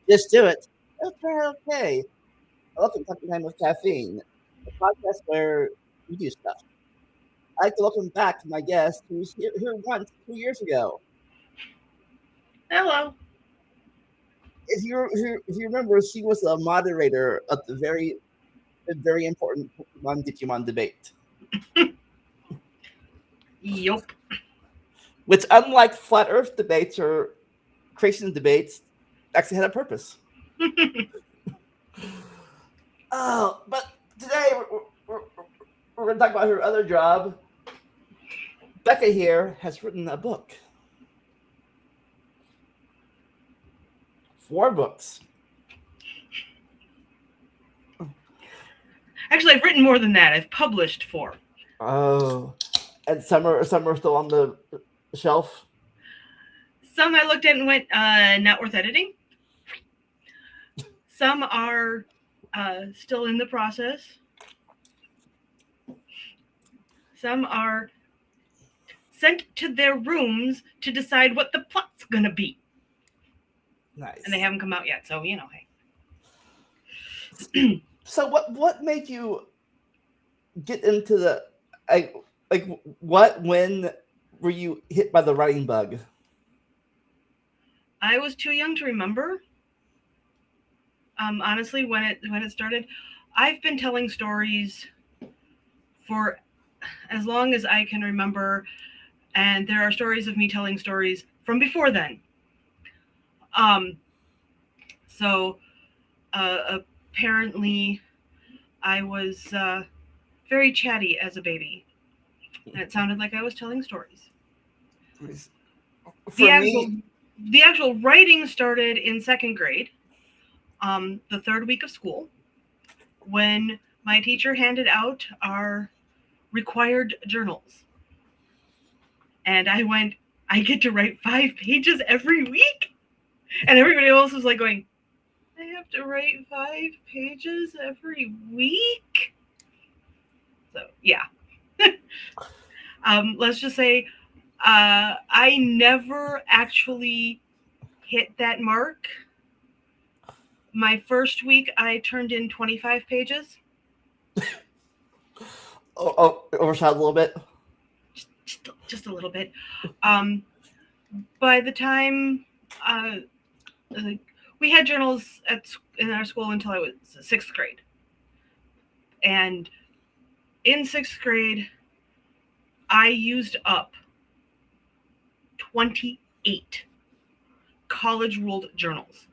Just do it. Okay, okay. Welcome to Talking Time with Caffeine, a podcast where we do stuff. I'd like to welcome back my guest who was here once 2 years ago. Hello. If you remember, she was a moderator of the very important Pokemon Digimon debate, Yup. which, unlike flat Earth debates or creation debates, actually had a purpose. But today we're going to talk about her other job. Becca here has written a book. 4 books. Actually, I've written more than that. I've published 4. Oh, and some are still on the shelf. Some I looked at and went, not worth editing. Some are still in the process. Some are sent to their rooms to decide what the plot's gonna be. Nice. And they haven't come out yet, so hey. So what made you get into the like when were you hit by the writing bug? I was too young to remember. Honestly, when it started, I've been telling stories for as long as I can remember, and there are stories of me telling stories from before then. Um, so apparently, I was very chatty as a baby, and it sounded like I was telling stories. For The me, actual the actual writing started in second grade, the third week of school, when my teacher handed out our required journals, and I went, I get to write 5 pages every week, and everybody else was like going, I have to write 5 pages every week. So yeah, let's just say I never actually hit that mark. My first week, I turned in 25 pages. overshot a little bit. Just a little bit. Um, by the time uh, we had journals in our school until I was sixth grade, and in sixth grade, I used up 28 college ruled journals.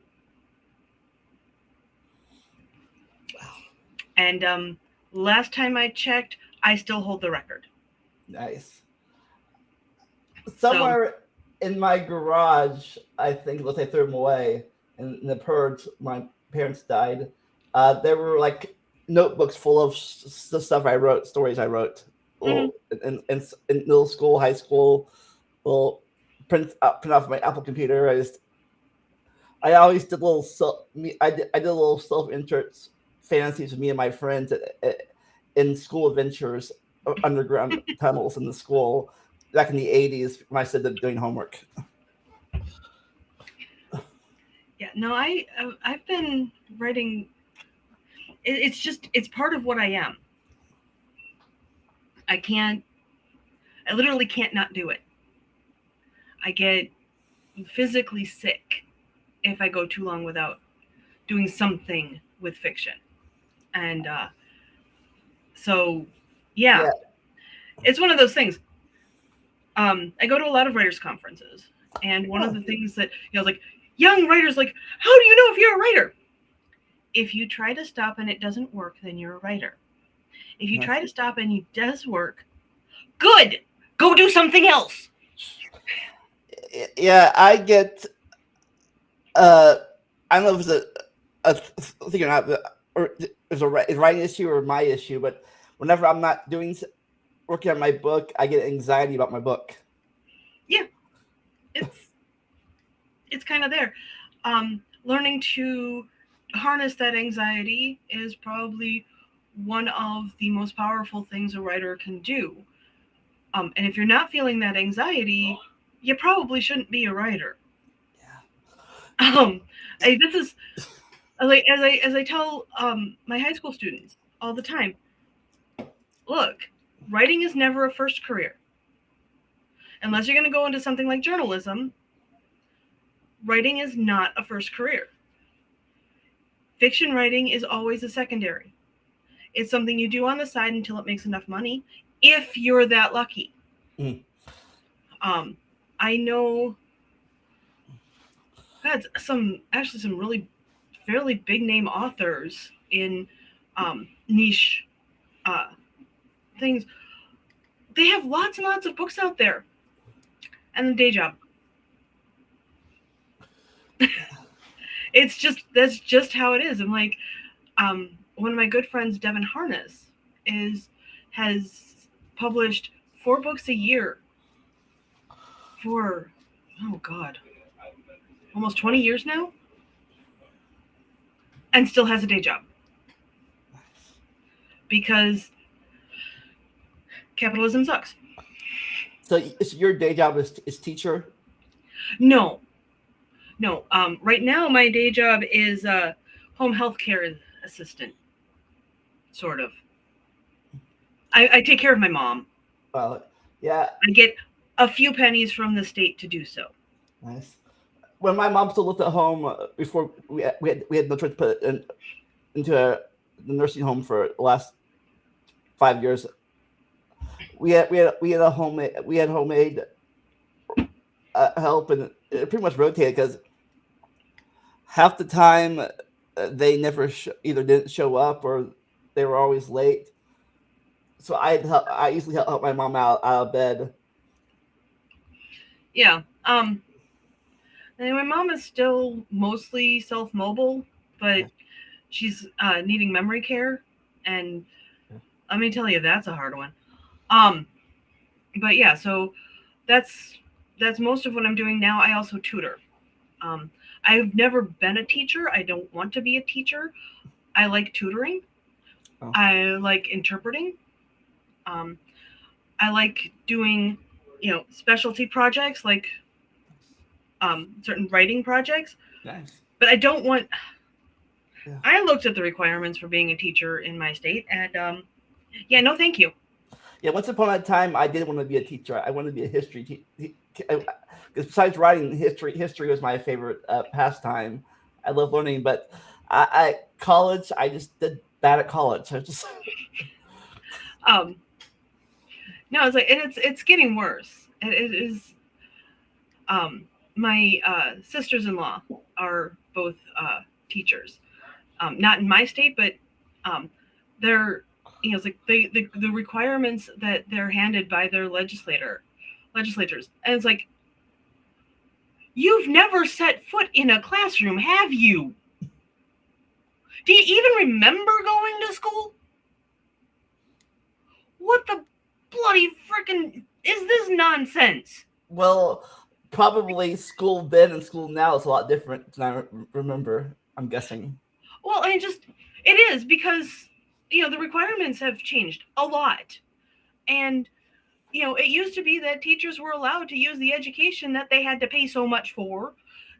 And last time I checked, I still hold the record. Nice. So, Somewhere in my garage, I think unless I threw them away in the purge, my parents died. There were like notebooks full of stuff I wrote, stories I wrote, mhm. well, in middle school, high school. Well, print off my Apple computer. I always did little I did little self interest fantasies with me and my friends in school adventures, underground tunnels in the school back in the 80s when I said that doing homework. Yeah, no, I've been writing. It's just it's part of what I am. I can't. I literally can't not do it. I get physically sick if I go too long without doing something with fiction, and so yeah, Yeah. it's one of those things. I go to a lot of writers' conferences, and one of Oh, the things that like young writers like, how do you know if you're a writer? If you try to stop and it doesn't work, then you're a writer. If you try to stop and it does work, good. Go do something else. yeah, I get. Uh, I don't know if it's a thing or not, or it's a writing issue or my issue, but whenever I'm not working on my book, I get anxiety about my book. Yeah, it's kind of there. Learning to harness that anxiety is probably one of the most powerful things a writer can do. And if you're not feeling that anxiety, you probably shouldn't be a writer. Yeah. Um, this is like as I tell my high school students all the time. Look, writing is never a first career unless you're going to go into something like journalism. Writing is not a first career. Fiction writing is always a secondary. It's something you do on the side until it makes enough money, if you're that lucky. Mm. Um, I know that's some really fairly big name authors in niche uh, things. They have lots and lots of books out there, and the day job. It's just that's just how it is. I'm like, one of my good friends, Devin Harness, is has published 4 books a year for oh god, almost 20 years now, and still has a day job because capitalism sucks. So your day job is teacher? No, no. Right now, my day job is home health care assistant, sort of. I take care of my mom. Well, yeah, I get a few pennies from the state to do so. nice. When my mom still lived at home, before we had no choice to put into the nursing home for the last 5 years. We had a homemade help, and it pretty much rotated because half the time they never either didn't show up or they were always late. So I usually help my mom out of bed. Yeah. And my mom is still mostly self mobile, but Yeah. she's needing memory care, and let me tell you, that's a hard one. Um, but yeah, so that's that's most of what I'm doing now. I also tutor. Um, I've never been a teacher. I don't want to be a teacher. I like tutoring. Oh, I like interpreting. Um, I like doing, specialty projects like certain writing projects. nice. But I don't want. Yeah. I looked at the requirements for being a teacher in my state, and yeah, no, thank you. Yeah, once upon a time, I did want to be a teacher. I wanted to be a history teacher. Because besides writing history was my favorite pastime. I love learning, but college, I just did bad at college. I just Um, no, it's like, and it's getting worse. It is. Um, my sisters-in-law are both teachers, not in my state, but um, they're, it's like the requirements that they're handed by their legislators, and it's like, you've never set foot in a classroom, have you? Do you even remember going to school? What the bloody frickin' is this nonsense? well, probably school then and school now is a lot different than I remember. I'm guessing. Well, I just it is because the requirements have changed a lot, and it used to be that teachers were allowed to use the education that they had to pay so much for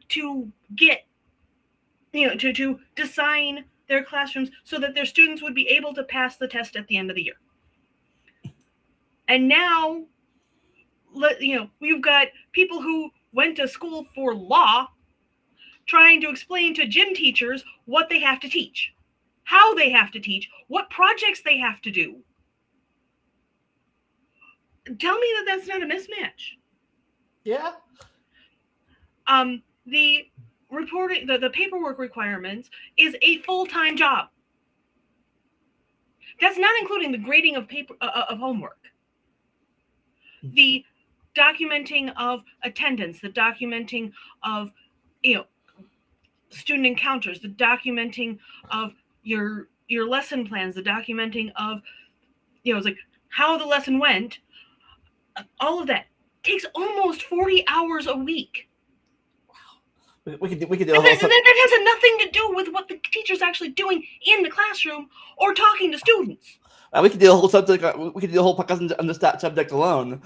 to get to design their classrooms so that their students would be able to pass the test at the end of the year. And now, we've got people who went to school for law trying to explain to gym teachers what they have to teach, how they have to teach, what projects they have to do. Tell me that that's not a mismatch. Yeah. The reporting, the paperwork requirements is a full-time job. That's not including the grading of paper of homework, the documenting of attendance, the documenting of student encounters, the documenting of your lesson plans, the documenting of it's like how the lesson went. All of that takes almost 40 hours a week. We could do a That, whole that has nothing to do with what the teacher's actually doing in the classroom or talking to students. we could do a whole subject. We could do a whole podcast on just that subject alone.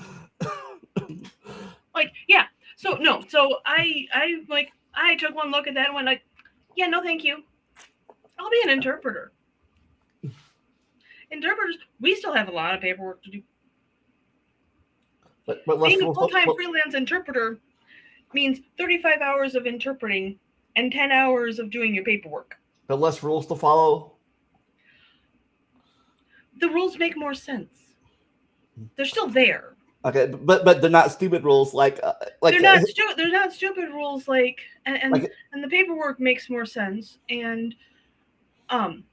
Like, yeah. So no. So I like I took one look at that and went like, yeah, no, thank you. I'll be an interpreter. Interpreters, we still have a lot of paperwork to do. But less Being a rules. full-time freelance interpreter means 35 hours of interpreting and 10 hours of doing your paperwork. But less rules to follow. The rules make more sense. They're still there. Okay, but they're not stupid rules They're not stupid. They're not stupid rules and like and the paperwork makes more sense um and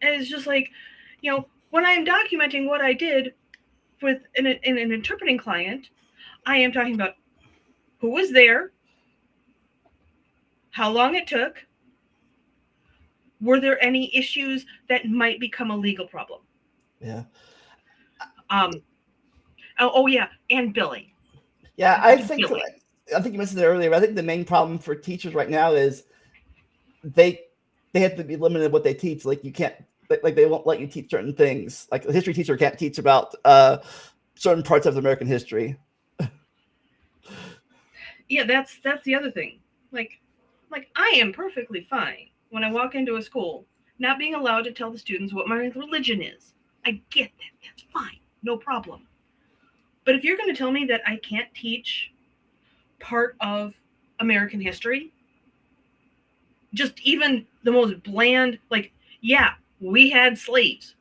it's just like, when I am documenting what I did with an interpreting client, I am talking about who was there, how long it took, were there any issues that might become a legal problem. Yeah. Oh yeah, and billing. Yeah, I think you mentioned it earlier. But I think the main problem for teachers right now is they have to be limited what they teach. Like you can't, like they won't let you teach certain things. Like a history teacher can't teach about certain parts of American history. Yeah, that's the other thing. Like I am perfectly fine when I walk into a school not being allowed to tell the students what my religion is. I get that. That's fine. No problem. But if you're going to tell me that I can't teach part of American history, just even the most bland, like, yeah, we had slaves.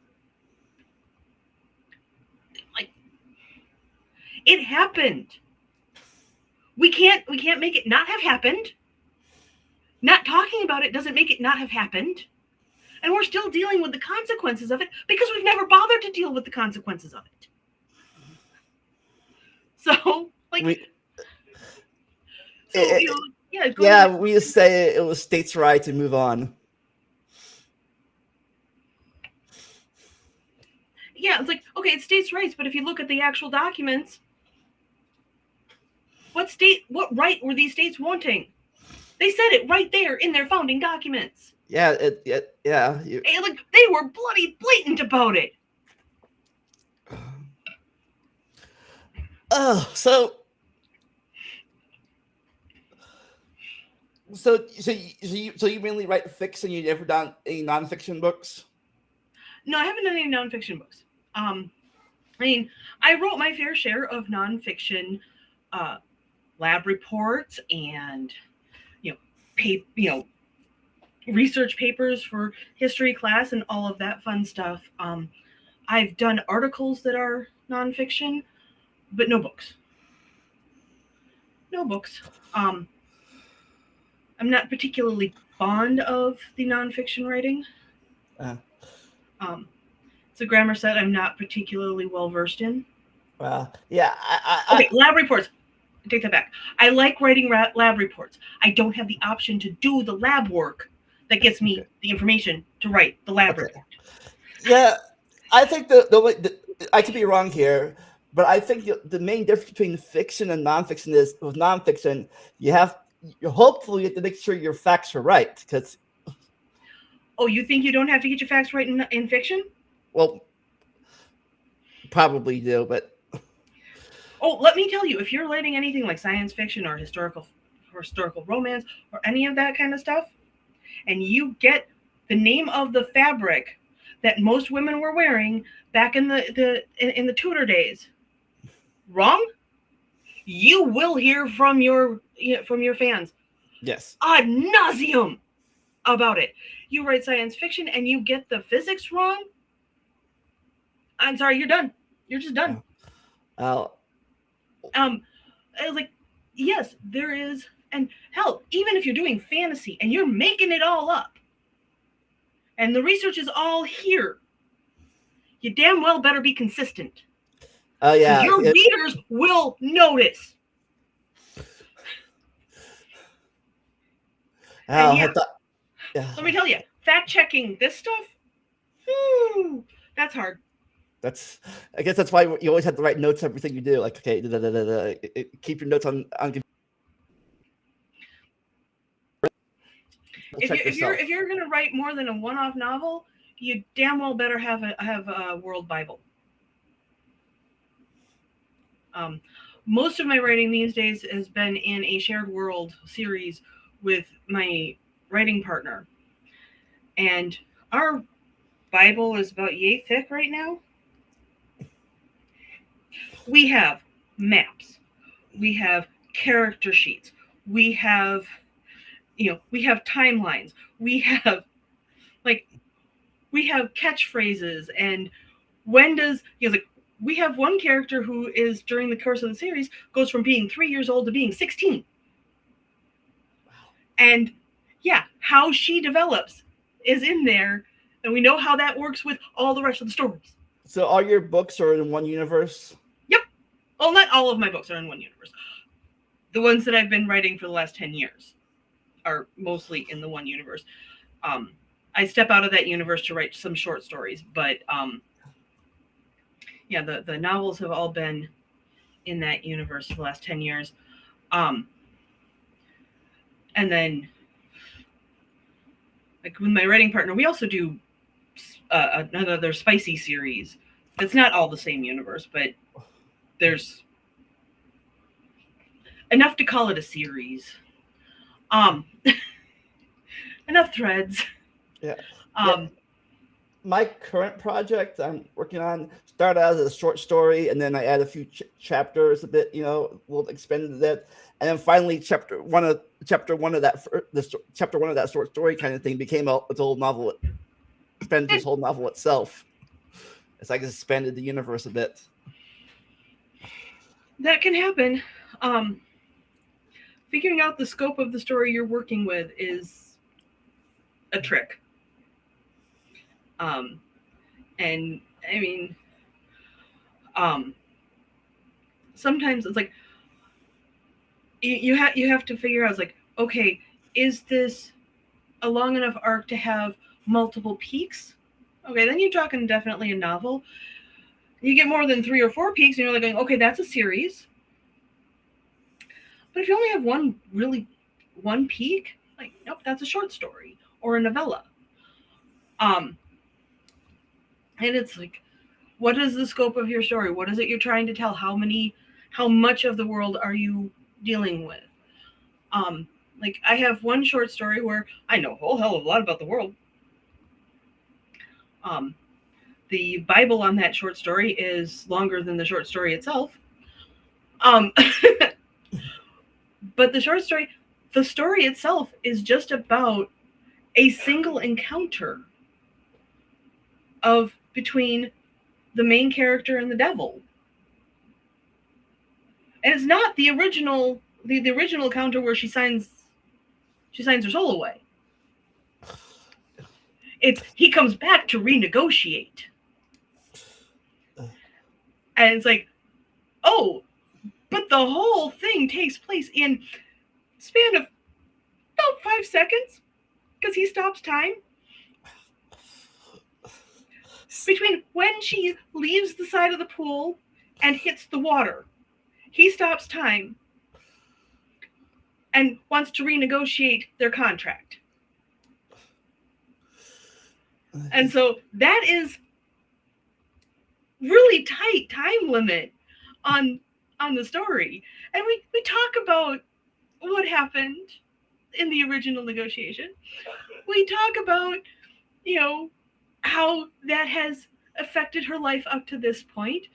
Like, it happened. We can't make it not have happened. Not talking about it doesn't make it not have happened. And we're still dealing with the consequences of it because we've never bothered to deal with the consequences of it. So, we just say it was states' right to move on. Yeah, it's like, okay, it's states' rights, but if you look at the actual documents, what right were these states wanting? They said it right there in their founding documents. Yeah, they were bloody blatant about it. Oh, so you mainly write fiction? You never done any nonfiction books? No, I haven't done any nonfiction books. I mean, I wrote my fair share of nonfiction lab reports and research papers for history class and all of that fun stuff. I've done articles that are nonfiction, but no books. No books. I'm not particularly fond of the nonfiction writing. It's a grammar set I'm not particularly well versed in. Yeah. Okay, lab reports. Take that back. I like writing lab reports. I don't have the option to do the lab work that gets me the information to write the lab report. Yeah, I think I could be wrong here, but I think the main difference between fiction and nonfiction is with nonfiction, you hopefully have to make sure your facts are right. Because you think you don't have to get your facts right in fiction? Well, probably do, but let me tell you, if you're writing anything like science fiction or historical romance or any of that kind of stuff, and you get the name of the fabric that most women were wearing back in the Tudor days wrong, you will hear from your fans. Yes. Ad nauseum about it. You write science fiction and you get the physics wrong, I'm sorry, you're done. You're just done. Like, yes, there is, and hell, even if you're doing fantasy and you're making it all up, and the research is all here, you damn well better be consistent. Oh yeah, your readers will notice. And let me tell you, fact checking this stuff, that's hard. I guess that's why you always have to write notes everything you do. Like, okay, keep your notes on. If you're gonna write more than a one-off novel, you damn well better have a world Bible. Most of my writing these days has been in a shared world series with my writing partner. And our Bible is about yay thick right now. We have maps, we have character sheets, we have, we have timelines, we have, like, we have catchphrases, and when does, like, we have one character who is, during the course of the series, goes from being 3 years old to being 16. And yeah, how she develops is in there, and we know how that works with all the rest of the stories. So all your books are in one universe? Yep. Well, not all of my books are in one universe. The ones that I've been writing for the last 10 years are mostly in the one universe. Um, I step out of that universe to write some short stories, but yeah, the novels have all been in that universe for the last 10 years. Um, and then, like, with my writing partner, we also do another spicy series. It's not all the same universe, but there's enough to call it a series. Um, enough threads. Yeah. Yeah. Um, My current project I'm working on started out as a short story, and then I add a few chapters, a bit, a little expanded that, and then finally chapter one of that chapter one of that short story kind of thing became its whole novel. Expanded this whole novel itself. It's like it's expanded the universe a bit. that can happen. Um, Figuring out the scope of the story you're working with is a trick. Um, and I mean, um, sometimes it's like you have to figure out, it's like, okay, is this a long enough arc to have multiple peaks? Okay, then you're talking definitely a novel. You get more than 3 or 4 peaks, and you're like going, okay, that's a series. But if you only have one peak, like, nope, that's a short story or a novella. Um, and it's like, what is the scope of your story? What is it you're trying to tell? How much of the world are you dealing with? Um, like, I have one short story where I know a whole hell of a lot about the world. Um, the Bible on that short story is longer than the short story itself. Um, but the story itself is just about a single encounter of between the main character and the devil. And it's not the original encounter where she signs her soul away. It's he comes back to renegotiate. And it's like, oh, but the whole thing takes place in span of about 5 seconds, because he stops time between when she leaves the side of the pool and hits the water. He stops time and wants to renegotiate their contract. And so that is really tight time limit on the story. And we talk about what happened in the original negotiation. We talk about, how that has affected her life up to this point.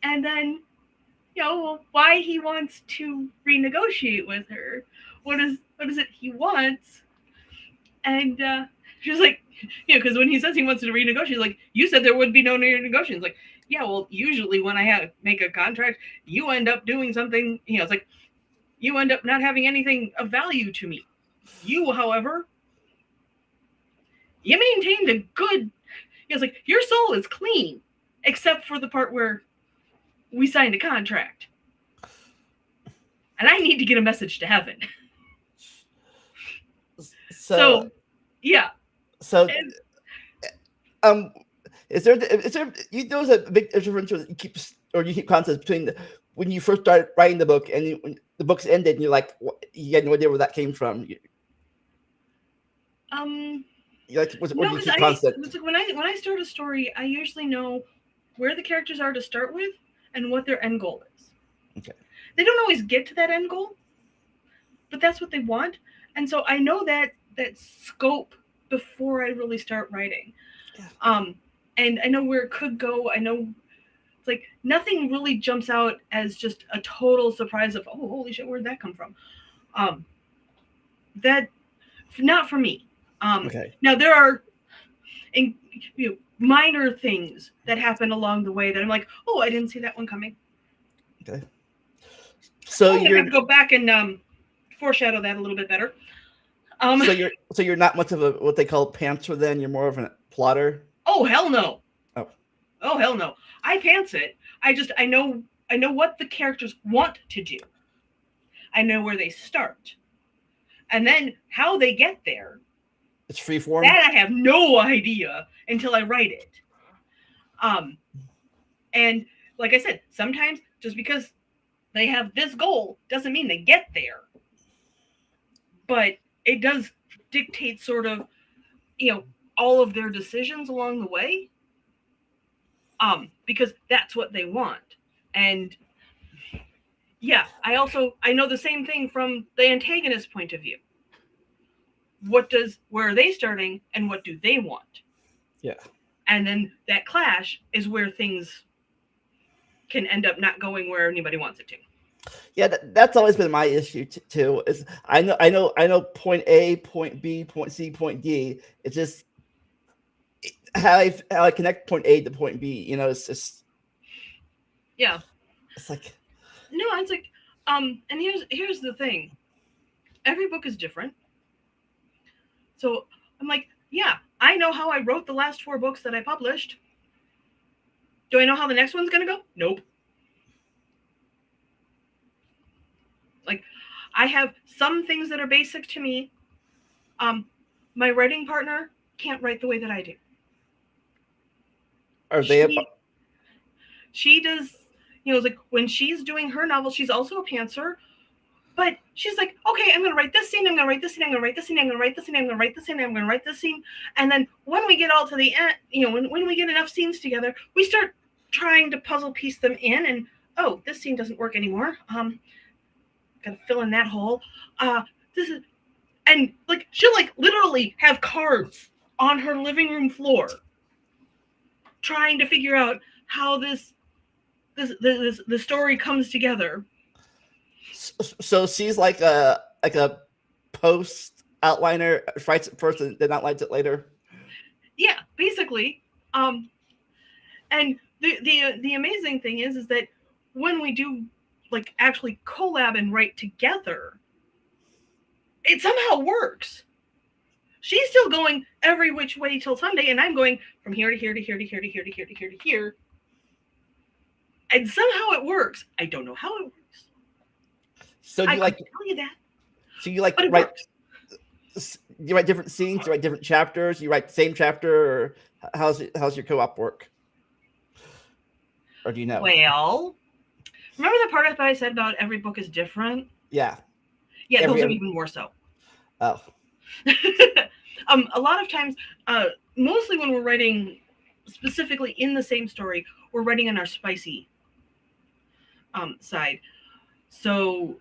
And then, why he wants to renegotiate with her. What is it he wants? And she's like, because when he says he wants to renegotiate, like, you said there would be no renegotiations. Like, yeah, well, usually when I make a contract, you end up doing something. It's like, you end up not having anything of value to me. You, however, you maintained a good. It's like, your soul is clean, except for the part where we signed a contract, and I need to get a message to heaven. So yeah. So, And, um, is there you know there's a big difference you keep concepts between when you first started writing the book and when the book's ended and you're like, you had no idea where that came from. You like, where no, do you because keep concept? like when I start a story, I usually know where the characters are to start with and what their end goal is. Okay. They don't always get to that end goal, but that's what they want. And so I know that scope before I really start writing. Yeah. Um, and I know where it could go. I know it's like nothing really jumps out as just a total surprise of, oh, holy shit, where'd that come from? Um, that not for me. Okay. Now there are in, minor things that happen along the way that I'm like, oh, I didn't see that one coming. Okay. So I'm gonna you're have to go back and foreshadow that a little bit better. Um, so you're not much of a what they call pantser. Then you're more of a plotter. oh hell no, Oh. oh hell no. I pants it. I know what the characters want to do. I know where they start, and then how they get there. It's free form. That I have no idea until I write it. Um, and like I said, sometimes just because they have this goal doesn't mean they get there, but it does dictate sort of you know all of their decisions along the way. Because that's what they want. And yeah, I know the same thing from the antagonist point of view. Where are they starting and what do they want? Yeah. And then that clash is where things can end up not going where anybody wants it to. Yeah, that's always been my issue too. Is I know point A, point B, point C, point D. It's just how I connect point A to point B. It's just Yeah. it's like No, it's like and here's the thing. Every book is different. So I'm like, yeah, I know how I wrote the last 4 books that I published. Do I know how the next one's gonna go? Nope. Like I have some things that are basic to me. Um, my writing partner can't write the way that I do. are they She she does, like when she's doing her novel, she's also a pantser, but she's like, okay, I'm gonna write this scene, I'm gonna write this scene, I'm gonna write this scene, I'm gonna write this scene, I'm gonna write this scene, I'm gonna write this scene, and then when we get all to the end, when we get enough scenes together, we start trying to puzzle piece them in, and oh, this scene doesn't work anymore. Gotta fill in that hole. This is and like she'll like literally have cards on her living room floor trying to figure out how the story comes together. so she's like a post outliner, writes it first and then outlines it later. Yeah, basically. Um, and the amazing thing is that when we do like actually collab and write together, it somehow works. She's still going every which way till Sunday, and I'm going from here to here to here to here to here to here to here to here. And somehow it works. I don't know how it works. So do I you couldn't like tell you that, so you like but it write works. you write different scenes, you write different chapters, you write the same chapter, or how's your co-op work? Or do you know? Well, remember the part that I said about every book is different? Yeah. Yeah, those are Every even more so. oh. A lot of times, mostly when we're writing specifically in the same story, we're writing on our spicy side. So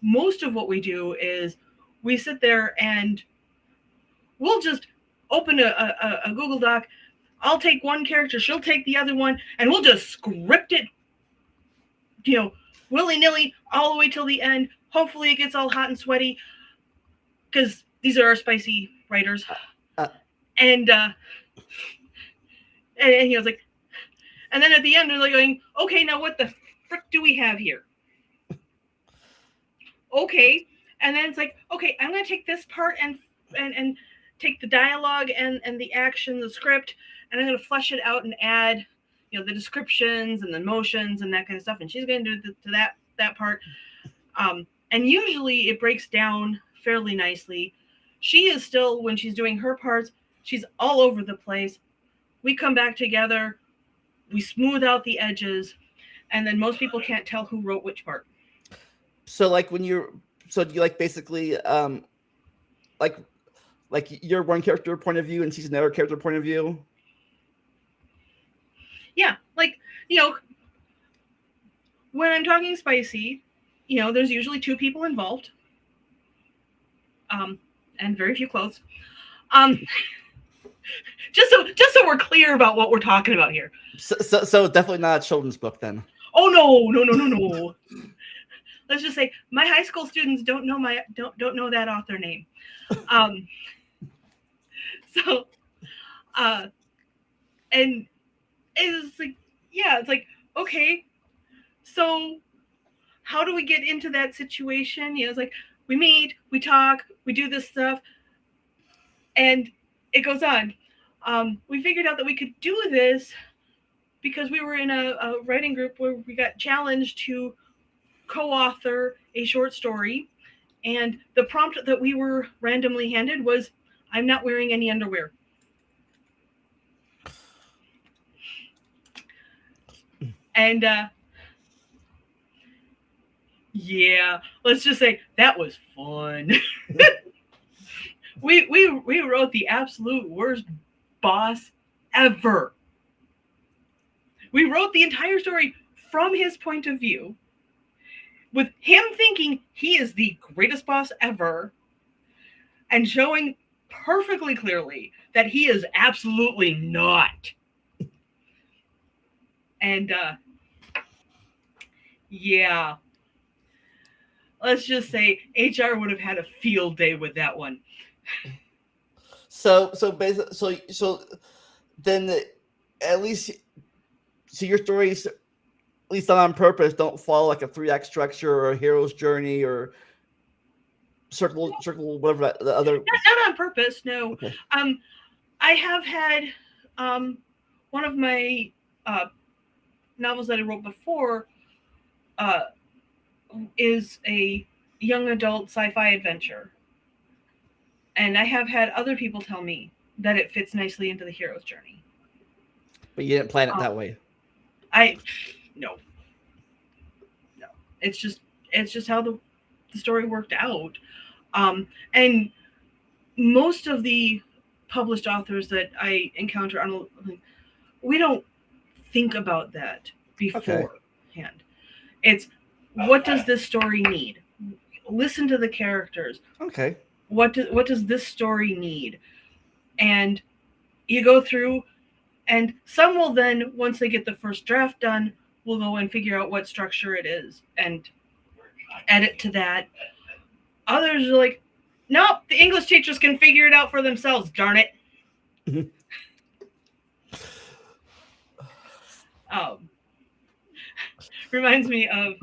most of what we do is we sit there and we'll just open a Google Doc. I'll take one character, she'll take the other one, and we'll just script it, willy nilly all the way till the end. Hopefully, it gets all hot and sweaty because these are our spicy writers. Uh, And and he was like, and then at the end they're like going, okay, now what the frick do we have here? Okay, and then it's like, okay, I'm gonna take this part and take the dialogue and the action, the script, and I'm gonna flesh it out and add, the descriptions and the motions and that kind of stuff. And she's gonna do to that part. And usually it breaks down fairly nicely. She is still, when she's doing her parts, she's all over the place. We come back together, we smooth out the edges, and then most people can't tell who wrote which part. So like when you're so do you like basically like your one character point of view and she's another character point of view? Yeah, like, when I'm talking spicy, there's usually two people involved, um, and very few clothes. Um, just so we're clear about what we're talking about here. So definitely not a children's book then. Oh no, no, no, no, no. Let's just say my high school students don't know that author name. Um, so uh, and it's like, yeah, it's like, okay, so how do we get into that situation? It's like we meet, we talk, we do this stuff, and it goes on. We figured out that we could do this because we were in a writing group where we got challenged to co-author a short story, and the prompt that we were randomly handed was, "I'm not wearing any underwear." And yeah, let's just say that was fun. we wrote the absolute worst boss ever. We wrote the entire story from his point of view, with him thinking he is the greatest boss ever, and showing perfectly clearly that he is absolutely not. And yeah, let's just say HR would have had a field day with that one. So basically, so then at least so your stories, at least not on purpose, don't follow like a 3 act structure or a hero's journey or circle whatever the other. Not on purpose, no. Okay. Um, I have had one of my uh, novels that I wrote before uh, is a young adult sci-fi adventure, and I have had other people tell me that it fits nicely into the hero's journey. But you didn't plan it Um, that way. I no, no. It's just how the story worked out. And most of the published authors that I encounter on, we don't think about that Okay. beforehand. It's, what does this story need? Listen to the characters. Okay. What does this story need? And you go through, and some will then, once they get the first draft done, will go and figure out what structure it is and edit to that. Others are like, nope, the English teachers can figure it out for themselves, darn it. um, Reminds me of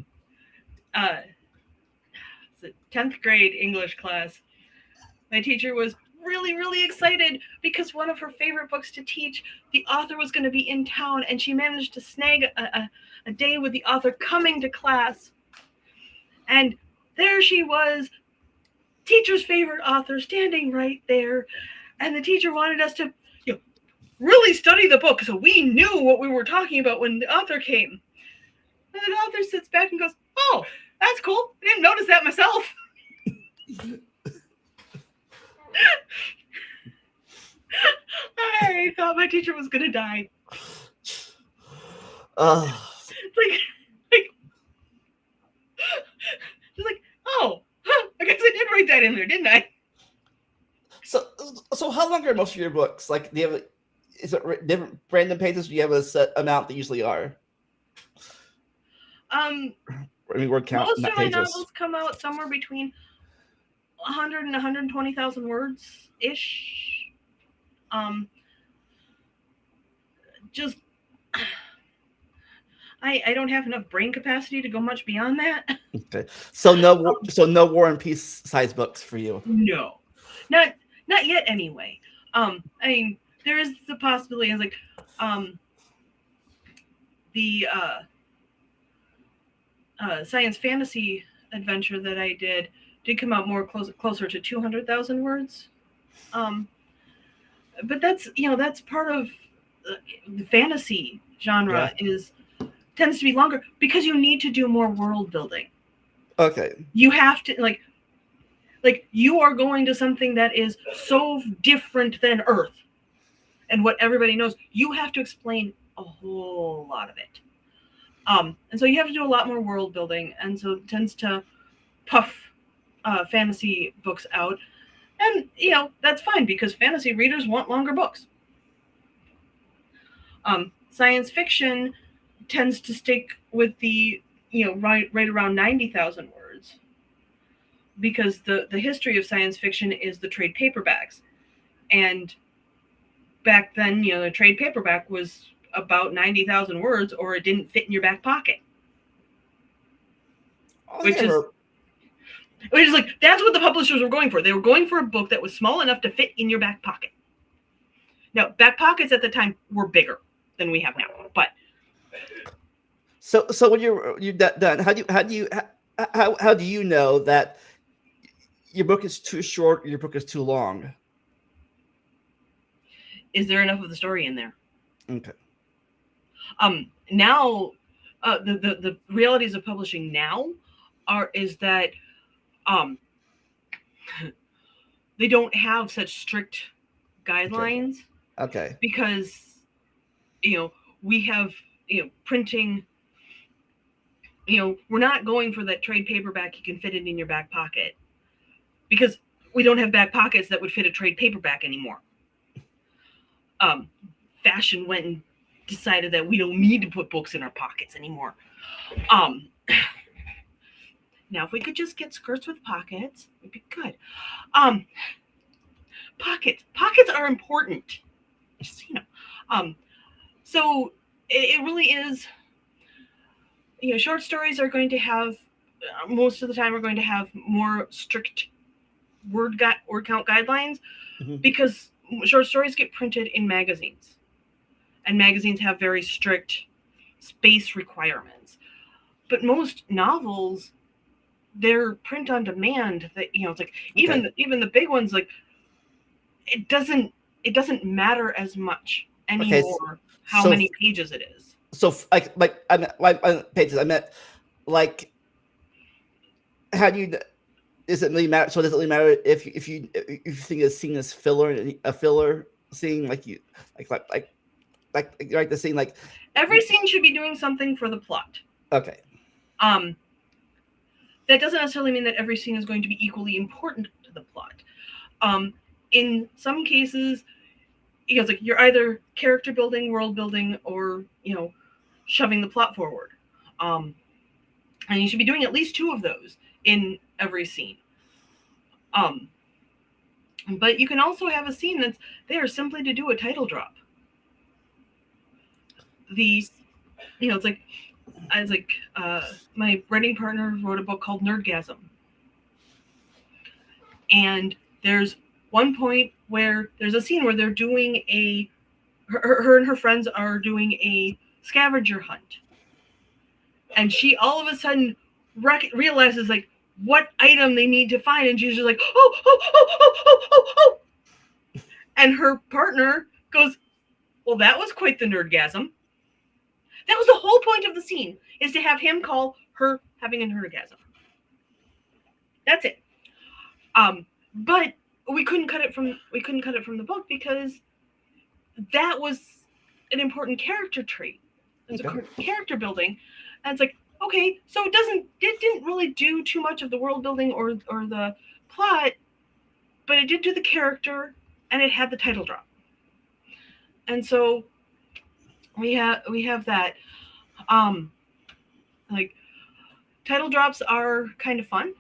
uh, 10th grade English class. My teacher was really, really excited because one of her favorite books to teach, the author was going to be in town, and she managed to snag a day with the author coming to class. And there she was, teacher's favorite author, standing right there. And the teacher wanted us to, really study the book so we knew what we were talking about when the author came. And the author sits back and goes, "Oh, that's cool. I didn't notice that myself." I thought my teacher was gonna die. It's like, she's like, "Oh, I guess I did write that in there, didn't I?" So how long are most of your books? Like, do you have is it different random pages? Or do you have a set amount that usually are? Um, I mean, word count, Most not of my pages. novels come out somewhere between 100 and 120,000 words ish. Um, just I don't have enough brain capacity to go much beyond that. Okay. So no War and Peace size books for you. No, not yet. Anyway, I mean, there is the possibility. It's like, the science fantasy adventure that I did come out closer to 200,000 words. Um, but that's part of the fantasy genre, is tends to be longer because you need to do more world building. Okay. You have to like you are going to something that is so different than Earth and what everybody knows. You have to explain a whole lot of it. And so you have to do a lot more world building, and so it tends to puff fantasy books out. And that's fine because fantasy readers want longer books. Science fiction tends to stick with the right around 90,000 words because the history of science fiction is the trade paperbacks, and back then the trade paperback was about 90,000 words or it didn't fit in your back pocket, Oh, which yeah, is like that's what the publishers were going for. They were going for a book that was small enough to fit in your back pocket. Now, back pockets at the time were bigger than we have now, but so when you're done, how do you know that your book is too short or your book is too long? is there enough of the story in there? Okay. Now, the realities of publishing now is that um, they don't have such strict guidelines Okay. because we have printing. We're not going for that trade paperback you can fit it in your back pocket because we don't have back pockets that would fit a trade paperback anymore. Fashion went and decided that we don't need to put books in our pockets anymore. Now, if we could just get skirts with pockets, it'd be good. Pockets are important. Just so it really is. Short stories are going to have most of the time are going to have more strict word count guidelines because short stories get printed in magazines, and magazines have very strict space requirements. But most novels, they're print on demand. That it's like even the big ones, like it doesn't matter as much anymore how many pages it is. So I meant pages. I meant like how do you? Does it really matter? So does it really matter if you think it's seen as a filler scene like you like the scene like every scene should be doing something for the plot. Okay. That doesn't necessarily mean that every scene is going to be equally important to the plot. In some cases, like you're either character building, world building, or shoving the plot forward. And you should be doing at least two of those in every scene. But you can also have a scene that's there simply to do a title drop. It's like my writing partner wrote a book called Nerdgasm, and there's one point where there's a scene where they're doing her and her friends are doing a scavenger hunt, and she all of a sudden realizes like what item they need to find, and she's just like oh, and her partner goes, well, that was quite the nerdgasm. That was the whole point of the scene, is to have him call her having a nerdgasm. That's it. But we couldn't cut it from the book because that was an important character trait. It's a character building, and it's like, okay, so it didn't really do too much of the world building or the plot, but it did do the character, and it had the title drop. And so we have that. Like title drops are kind of fun.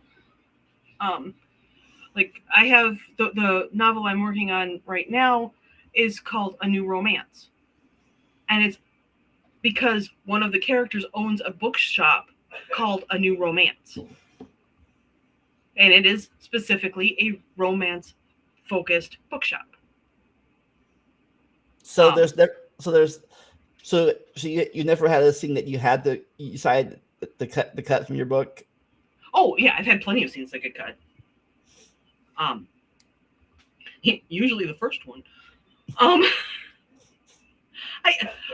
Like I have the novel I'm working on right now is called A New Romance, and it's because one of the characters owns a bookshop called A New Romance, and it is specifically a romance focused bookshop. So you never had a scene that you decided to cut from your book? Oh yeah, I've had plenty of scenes that get cut. Usually the first one.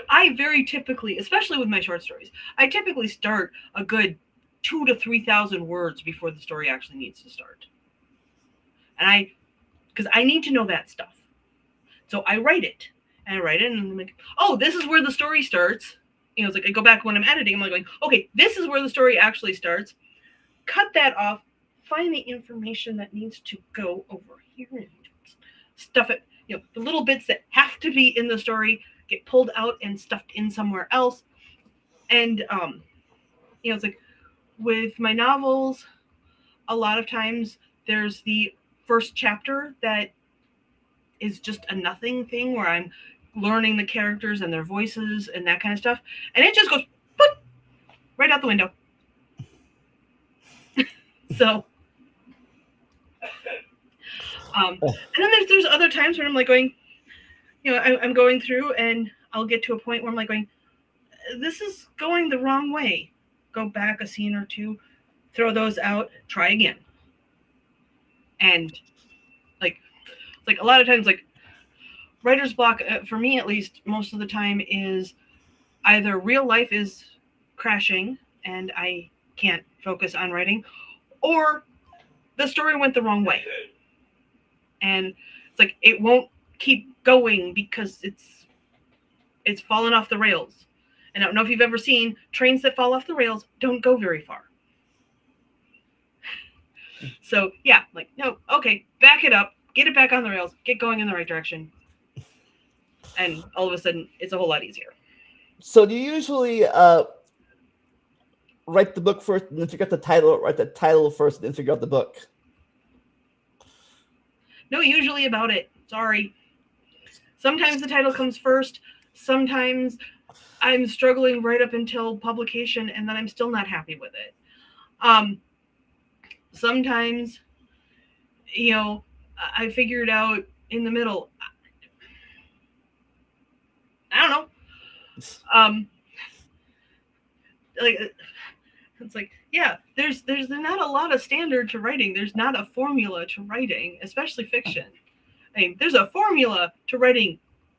I very typically, especially with my short stories, I typically start a good 2,000 to 3,000 words before the story actually needs to start. And because I need to know that stuff. So I write it, and I'm like, oh, this is where the story starts. It's like I go back when I'm editing. I'm like going, okay, this is where the story actually starts. Cut that off. Find the information that needs to go over here and stuff it. The little bits that have to be in the story get pulled out and stuffed in somewhere else. And it's like with my novels, a lot of times there's the first chapter that is just a nothing thing where I'm learning the characters and their voices and that kind of stuff, and it just goes right out the window. So, and then there's other times when I'm like going, I'm going through and I'll get to a point where I'm like going, this is going the wrong way. Go back a scene or two, throw those out, try again. And like a lot of times, like writer's block for me at least most of the time is either real life is crashing and I can't focus on writing, or the story went the wrong way. And it's like it won't keep going because it's fallen off the rails. And I don't know if you've ever seen trains that fall off the rails don't go very far. So yeah, like no, okay, back it up, get it back on the rails, get going in the right direction. And all of a sudden it's a whole lot easier. So do you usually write the book first and then figure out the title, write the title first and then figure out the book? No, usually about it. Sorry. Sometimes the title comes first. Sometimes I'm struggling right up until publication and then I'm still not happy with it. Sometimes, I figure it out in the middle. I don't know. Like it's like, yeah, there's not a lot of standard to writing. There's not a formula to writing, especially fiction. I mean, there's a formula to writing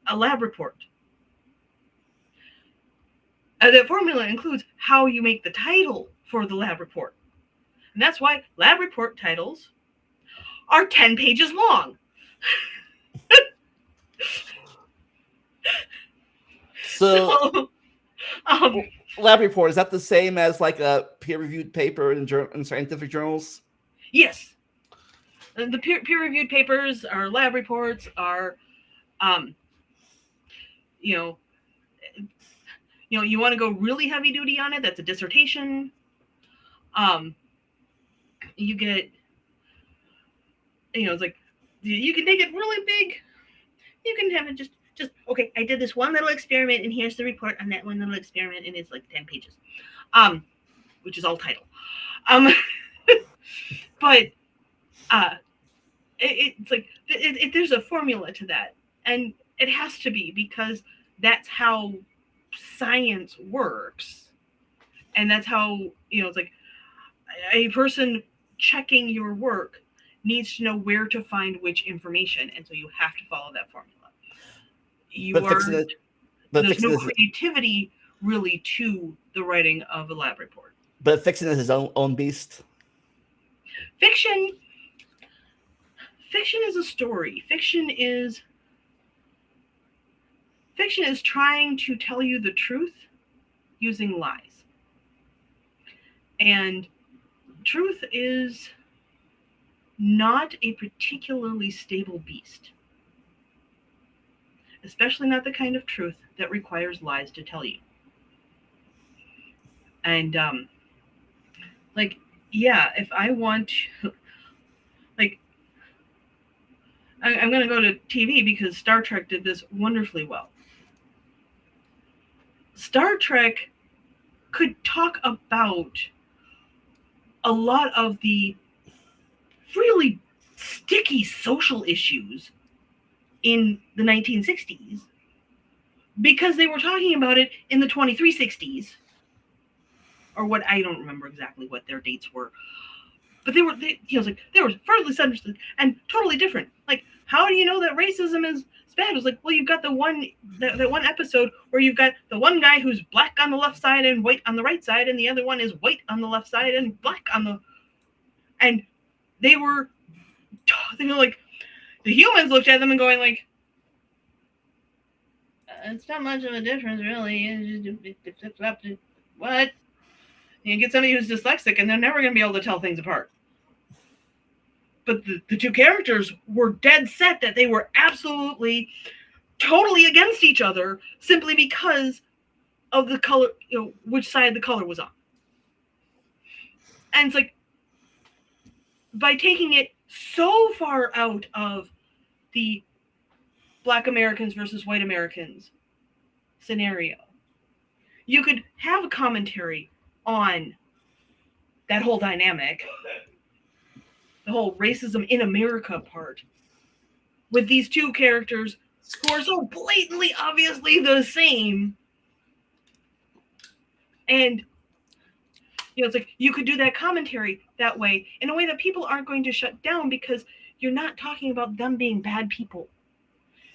a lab report. That formula includes how you make the title for the lab report. And that's why lab report titles are 10 pages long. So lab report, is that the same as like a peer-reviewed paper in scientific journals? Yes. The peer-reviewed papers, our lab reports, are, you want to go really heavy duty on it. That's a dissertation. You get, it's like you can make it really big. You can have it just okay. I did this one little experiment, and here's the report on that one little experiment, and it's like 10 pages, which is all title. But it's like there's a formula to that, and it has to be because that's how science works, and that's how it's like a person checking your work needs to know where to find which information, and so you have to follow that formula. There's no creativity really to the writing of a lab report. But fiction is its own beast. Fiction is a story. Fiction is trying to tell you the truth using lies. And truth is not a particularly stable beast. Especially not the kind of truth that requires lies to tell you. And if I want to, I'm going to go to TV because Star Trek did this wonderfully well. Star Trek could talk about a lot of the really sticky social issues in the 1960s because they were talking about it in the 2360s, or what, I don't remember exactly what their dates were, but they were fairly understood and totally different. Like, how do you know that racism is bad? It was like, well, you've got that one episode where you've got the one guy who's black on the left side and white on the right side, and the other one is white on the left side and black on the, and they were like, the humans looked at them and going like, it's not much of a difference, really. What? You get somebody who's dyslexic, and they're never going to be able to tell things apart. But the two characters were dead set that they were absolutely, totally against each other simply because of the color, which side the color was on. And it's like, by taking it so far out of the Black Americans versus white Americans scenario, you could have a commentary on that whole dynamic, the whole racism in America part, with these two characters who are so blatantly, obviously the same. And it's like you could do that commentary that way in a way that people aren't going to shut down, because you're not talking about them being bad people.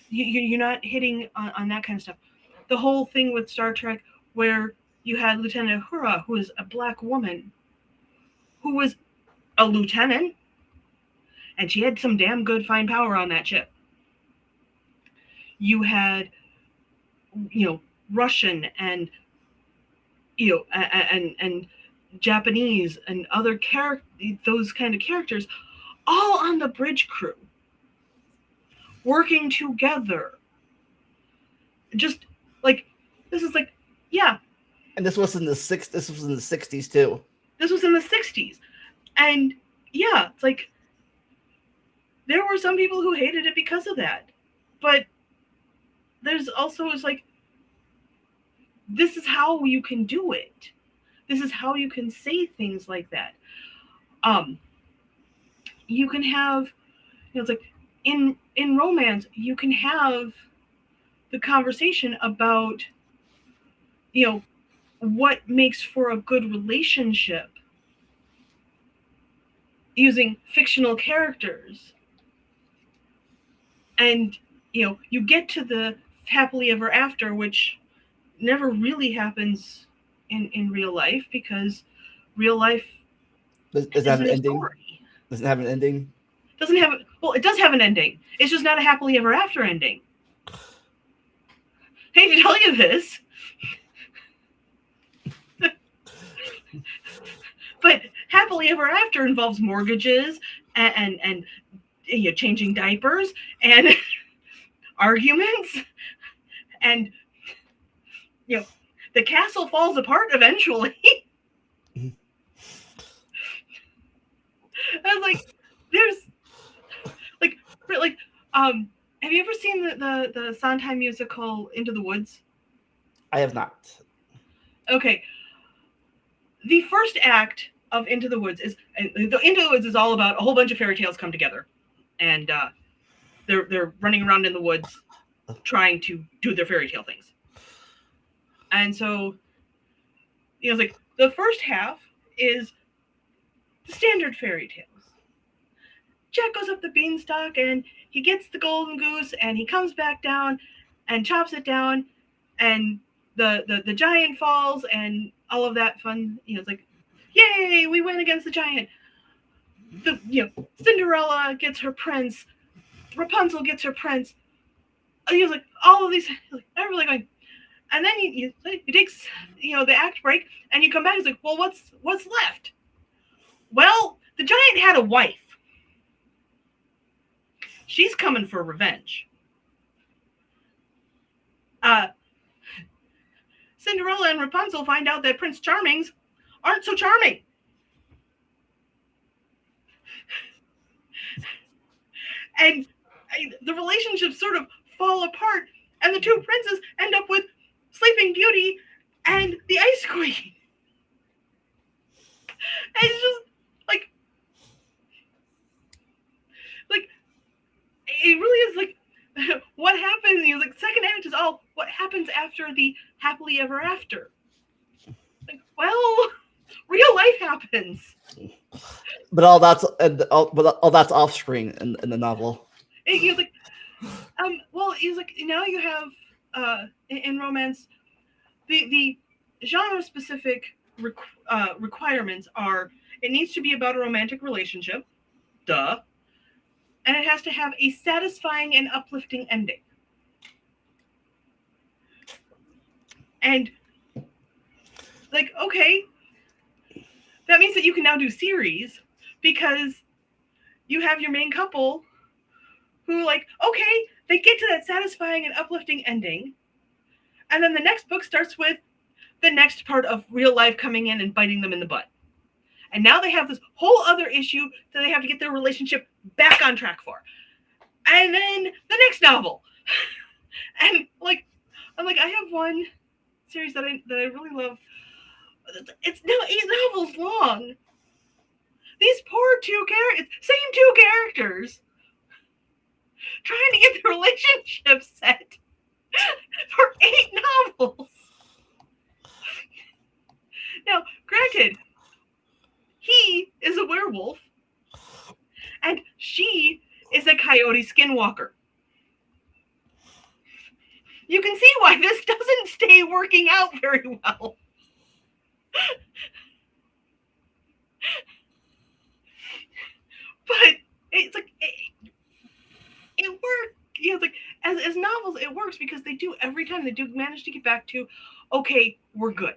You're not hitting on that kind of stuff. The whole thing with Star Trek, where you had Lieutenant Uhura, who is a black woman, who was a lieutenant, and she had some damn good fine power on that ship. You had, Russian and and Japanese and other those kind of characters, all on the bridge crew, working together. Just like, this is like, yeah. And this was in the 60s too. This was in the 60s. And yeah, it's like, there were some people who hated it because of that. But there's also, it's like, this is how you can do it. This is how you can say things like that. You can have, it's like, in romance, you can have the conversation about, what makes for a good relationship using fictional characters. And, you get to the happily ever after, which never really happens in real life, because real life does that have an ending? Story. Does it have an ending? Doesn't have, well, it does have an ending. It's just not a happily ever after ending. Hate to tell you this, but happily ever after involves mortgages and changing diapers and arguments, and the castle falls apart eventually. I was like, there's have you ever seen the Sondheim musical Into the Woods? I have not. Okay. The first act of Into the Woods is all about a whole bunch of fairy tales come together, and they're running around in the woods trying to do their fairy tale things. And so, it's like, the first half is the standard fairy tales. Jack goes up the beanstalk and he gets the golden goose, and he comes back down and chops it down, and the giant falls, and all of that fun. It's like, yay, we win against the giant. Cinderella gets her prince, Rapunzel gets her prince. He was like, all of these, like, I'm really going. And then he takes the act break, and you come back. He's like, well, what's left? Well, the giant had a wife. She's coming for revenge. Cinderella and Rapunzel find out that Prince Charming's aren't so charming. And the relationships sort of fall apart, and the two princes end up with Sleeping Beauty and the Ice Queen. And it's just like it really is like, what happens? Like, second act is all what happens after the happily ever after. Like, well, real life happens. But all that's off screen in the novel. He's like, well, he's like, now you have in romance, the genre specific requirements are, it needs to be about a romantic relationship, duh, and it has to have a satisfying and uplifting ending. And like, okay, that means that you can now do series because you have your main couple who, like, okay, they get to that satisfying and uplifting ending, and then the next book starts with the next part of real life coming in and biting them in the butt. And now they have this whole other issue that they have to get their relationship back on track for. And then the next novel. And like, I'm like, I have one series that I really love. It's now 8 novels long. These poor same two characters, trying to get the relationship set for 8 novels. Now, granted, he is a werewolf, and she is a coyote skinwalker. You can see why this doesn't stay working out very well. But it's like it works. You know, it's like as novels, it works because they do every time they do manage to get back to, okay, we're good.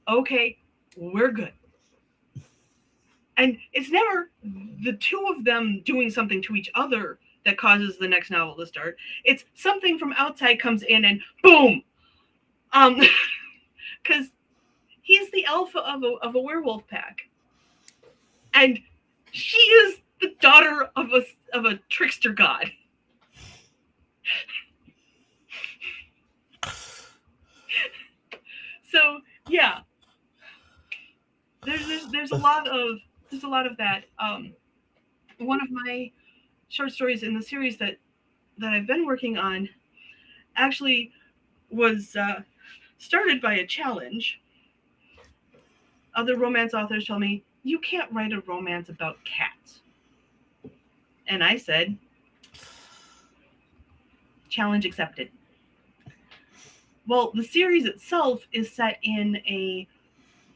Okay, we're good. And it's never the two of them doing something to each other that causes the next novel to start. It's something from outside comes in and boom. Because he's the alpha of a werewolf pack, and she is the daughter of a trickster god. So yeah, there's a lot of that. One of my short stories in the series that I've been working on actually was started by a challenge. Other romance authors tell me you can't write a romance about cats, and I said, challenge accepted. Well, the series itself is set in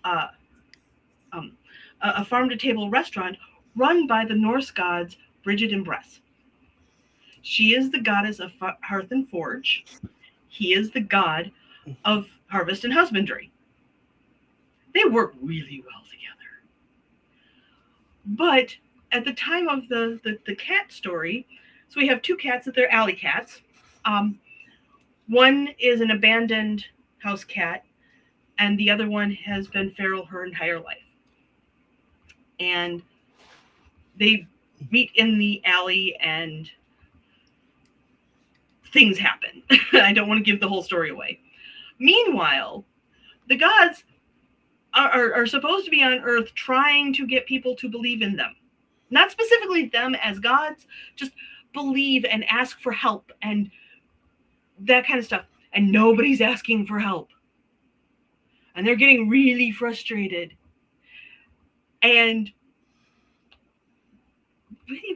uh, um, a farm to table restaurant run by the Norse gods Bridget and Bress. She is the goddess of hearth and forge. He is the god of harvest and husbandry. They work really well together. But at the time of the cat story, so we have two cats that they're alley cats. One is an abandoned house cat, and the other one has been feral her entire life. And they meet in the alley, and things happen. I don't want to give the whole story away. Meanwhile, the gods are supposed to be on Earth trying to get people to believe in them. Not specifically them as gods, just believe and ask for help and that kind of stuff. And nobody's asking for help. And they're getting really frustrated. And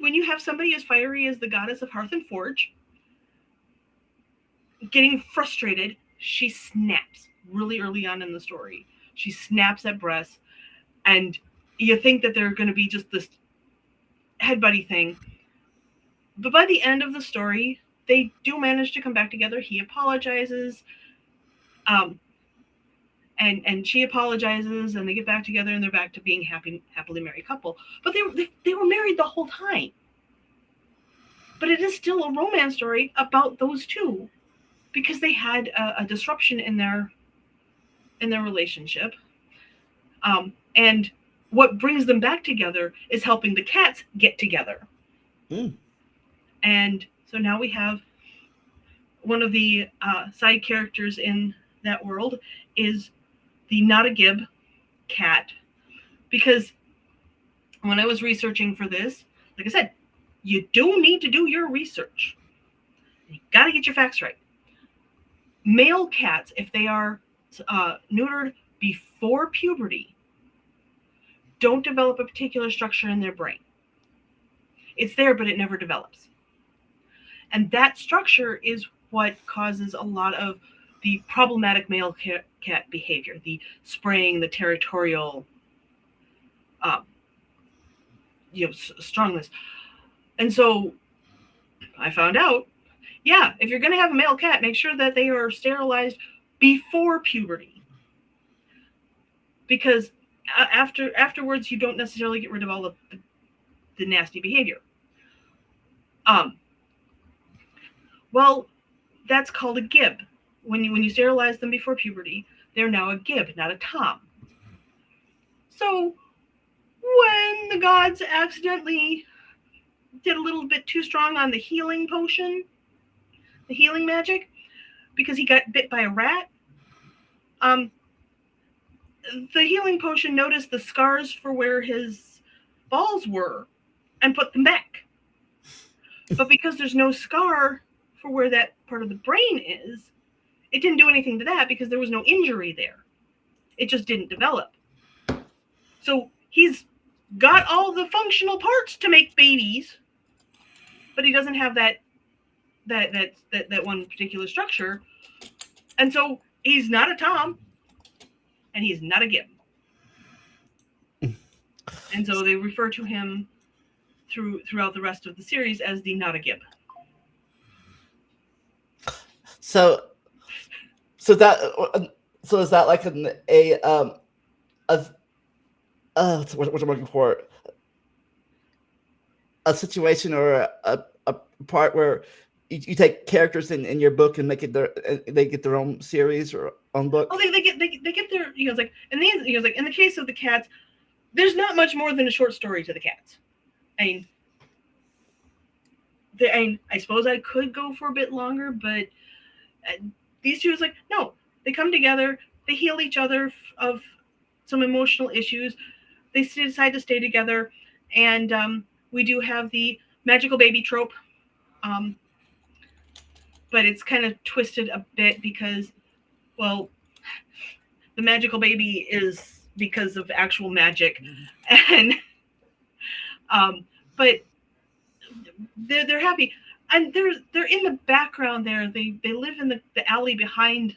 when you have somebody as fiery as the goddess of hearth and forge getting frustrated, she snaps really early on in the story. She snaps at Bress, and you think that they're going to be just this head buddy thing. But by the end of the story, they do manage to come back together. He apologizes, and she apologizes, and they get back together, and they're back to being happily married couple. But they were married the whole time. But it is still a romance story about those two, because they had a disruption in their relationship. And what brings them back together is helping the cats get together. Mm. And so now we have one of the side characters in that world is the Notagib cat. Because when I was researching for this, like I said, you do need to do your research. You got to get your facts right. Male cats, if they are neutered before puberty, don't develop a particular structure in their brain. It's there, but it never develops. And that structure is what causes a lot of the problematic male cat behavior, the spraying, the territorial, strongness. And so I found out Yeah, if you're going to have a male cat, make sure that they are sterilized before puberty, because afterwards you don't necessarily get rid of all of the nasty behavior. Um, well, that's called a gib. When you sterilize them before puberty, they're now a gib, not a tom. So when the gods accidentally did a little bit too strong on the healing potion, the healing magic, because he got bit by a rat, um, the healing potion noticed the scars for where his balls were and put them back. But because there's no scar for where that part of the brain is, it didn't do anything to that because there was no injury there. It just didn't develop. So he's got all the functional parts to make babies, but he doesn't have that one particular structure. And so he's not a Tom and he's not a Gib. And so they refer to him throughout the rest of the series as the not a Gib. So so that so is that like a what I'm looking for, a situation or a part where you take characters in your book and make it they get their own series or own book? Oh, they get their, it's like, and these, it's like in the case of the cats, there's not much more than a short story to the cats. I mean, I suppose I could go for a bit longer, but these two is like, no, they come together, they heal each other of some emotional issues, they decide to stay together, and we do have the magical baby trope, um, but it's kind of twisted a bit because, well, the magical baby is because of actual magic, and but they're happy, and they're in the background there. They live in the alley behind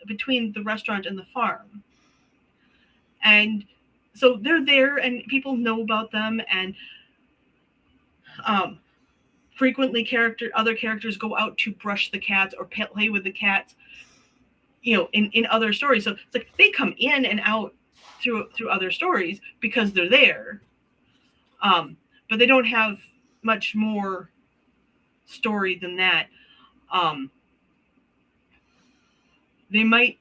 between the restaurant and the farm, and so they're there, and people know about them, and um, frequently other characters go out to brush the cats or play with the cats, in other stories. So it's like they come in and out through other stories because they're there, but they don't have much more story than that. Um, they might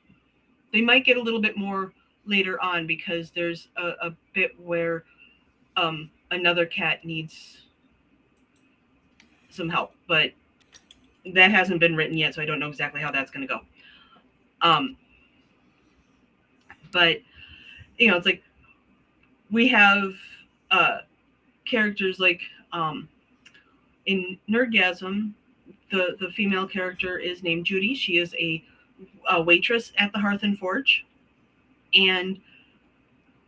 they might get a little bit more later on because there's a bit where another cat needs some help, but that hasn't been written yet, so I don't know exactly how that's going to go. Um, but it's like we have uh, characters like in Nerdgasm, the female character is named Judy. She is a waitress at the Hearth and Forge, and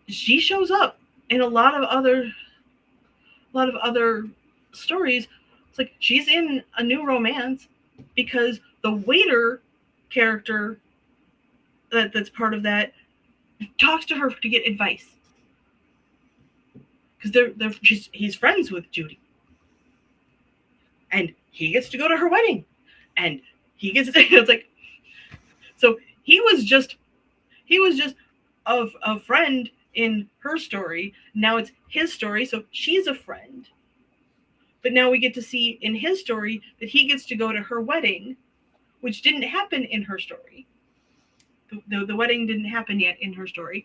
she shows up in a lot of other stories. It's like she's in a new romance because the waiter character that's part of that talks to her to get advice because he's friends with Judy, and he gets to go to her wedding, and he gets to, it's like, so he was just a friend in her story. Now it's his story, so she's a friend. But now we get to see in his story that he gets to go to her wedding, which didn't happen in her story. The wedding didn't happen yet in her story.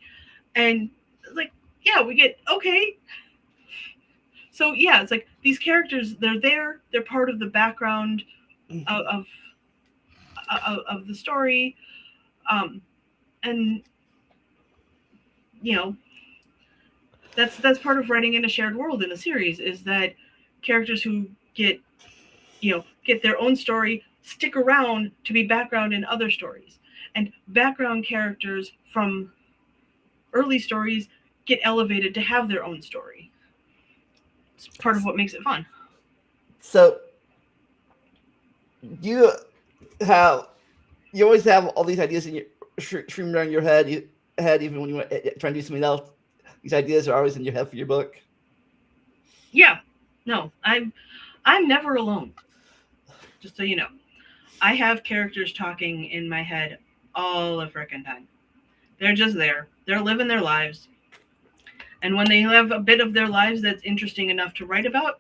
And it's like, yeah, we get, okay. So yeah, it's like these characters, they're there, they're part of the background of of the story. And you know, that's part of writing in a shared world in a series, is that characters who get their own story stick around to be background in other stories, and background characters from early stories get elevated to have their own story. It's part of what makes it fun. So you have you always have all these ideas in your streaming around your head, even when you trying to do something else. These ideas are always in your head for your book. Yeah, no, I'm never alone. Just so you know. I have characters talking in my head all the frickin' time. They're just there. They're living their lives. And when they have a bit of their lives that's interesting enough to write about,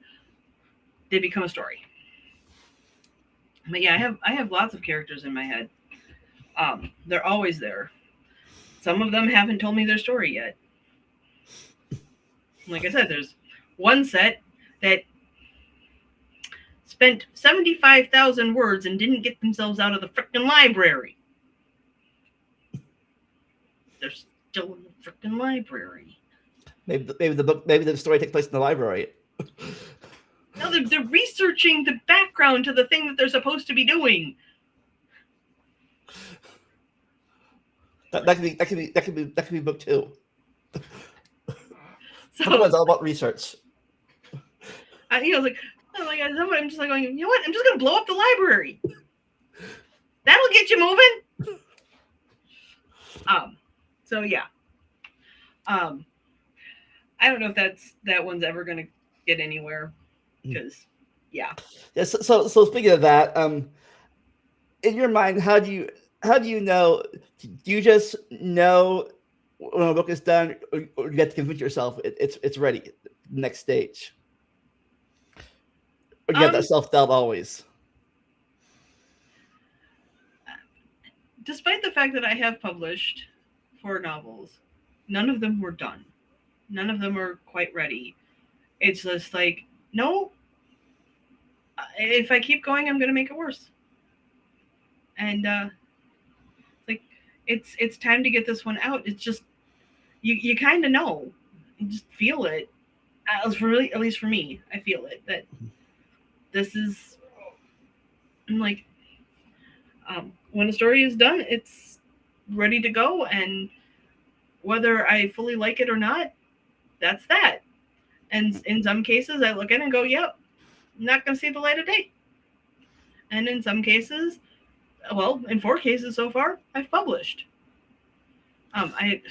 they become a story. But yeah, I have lots of characters in my head. They're always there. Some of them haven't told me their story yet. Like I said, there's one set that spent 75,000 words and didn't get themselves out of the frickin' library. They're still in the frickin' library. Maybe the story takes place in the library. No, they're researching the background to the thing that they're supposed to be doing. That could be book 2. So Book 1's all about research. I'm just like going, you know what? I'm just gonna blow up the library. That'll get you moving. So yeah. I don't know if that one's ever gonna get anywhere because yeah. Yeah. So speaking of that, in your mind, how do you know? Do you just know when a book is done, or you have to convince yourself it's ready? Next stage. Or you have that self-doubt always? Despite the fact that I have published 4 novels, none of them were done. None of them are quite ready. It's just like, no, if I keep going, I'm going to make it worse. And like, it's time to get this one out. It's just, you kind of know. You just feel it. At least for me, I feel it. That this is, I'm like, when a story is done, it's ready to go. And whether I fully like it or not, that's that. And in some cases, I look at it and go, yep, not going to see the light of day. And in some cases, well, in 4 cases so far, I've published. I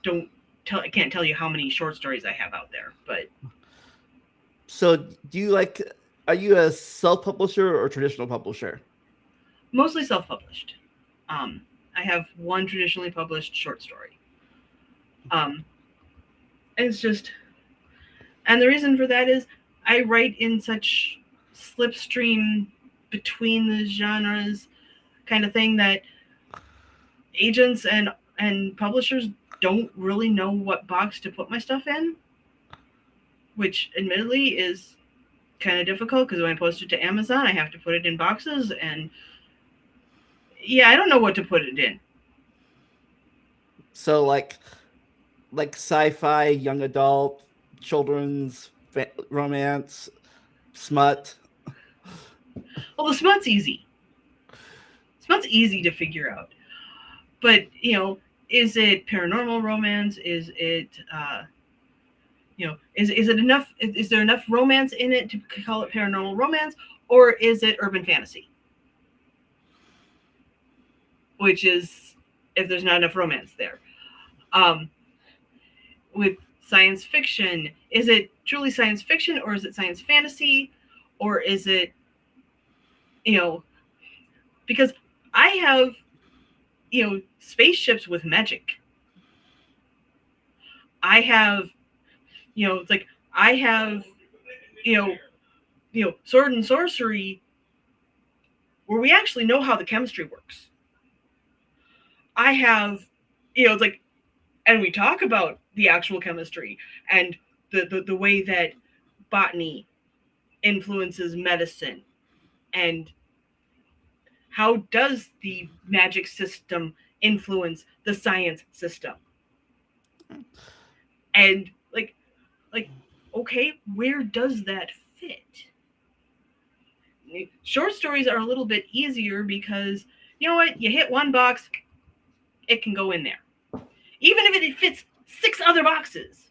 can't tell you how many short stories I have out there, but. So are you a self-publisher or traditional publisher? Mostly self-published. I have 1 traditionally published short story. It's just, and the reason for that is I write in such slipstream between the genres kind of thing that agents and publishers don't really know what box to put my stuff in, which admittedly is kind of difficult because when I post it to Amazon, I have to put it in boxes, and yeah, I don't know what to put it in. So like sci-fi, young adult, children's romance, smut. Well, the smut's easy. Smut's easy to figure out. But, is it paranormal romance? Is it, is it enough? Is there enough romance in it to call it paranormal romance? Or is it urban fantasy? Which is, if there's not enough romance there. With science fiction, is it truly science fiction, or is it science fantasy, or is it, because I have, spaceships with magic. I have, it's like I have, sword and sorcery where we actually know how the chemistry works. I have, it's like, and we talk about the actual chemistry and the way that botany influences medicine, and how does the magic system influence the science system. And like okay, where does that fit? Short stories are a little bit easier because you know what, you hit 1 box, it can go in there, even if it fits 6 other boxes.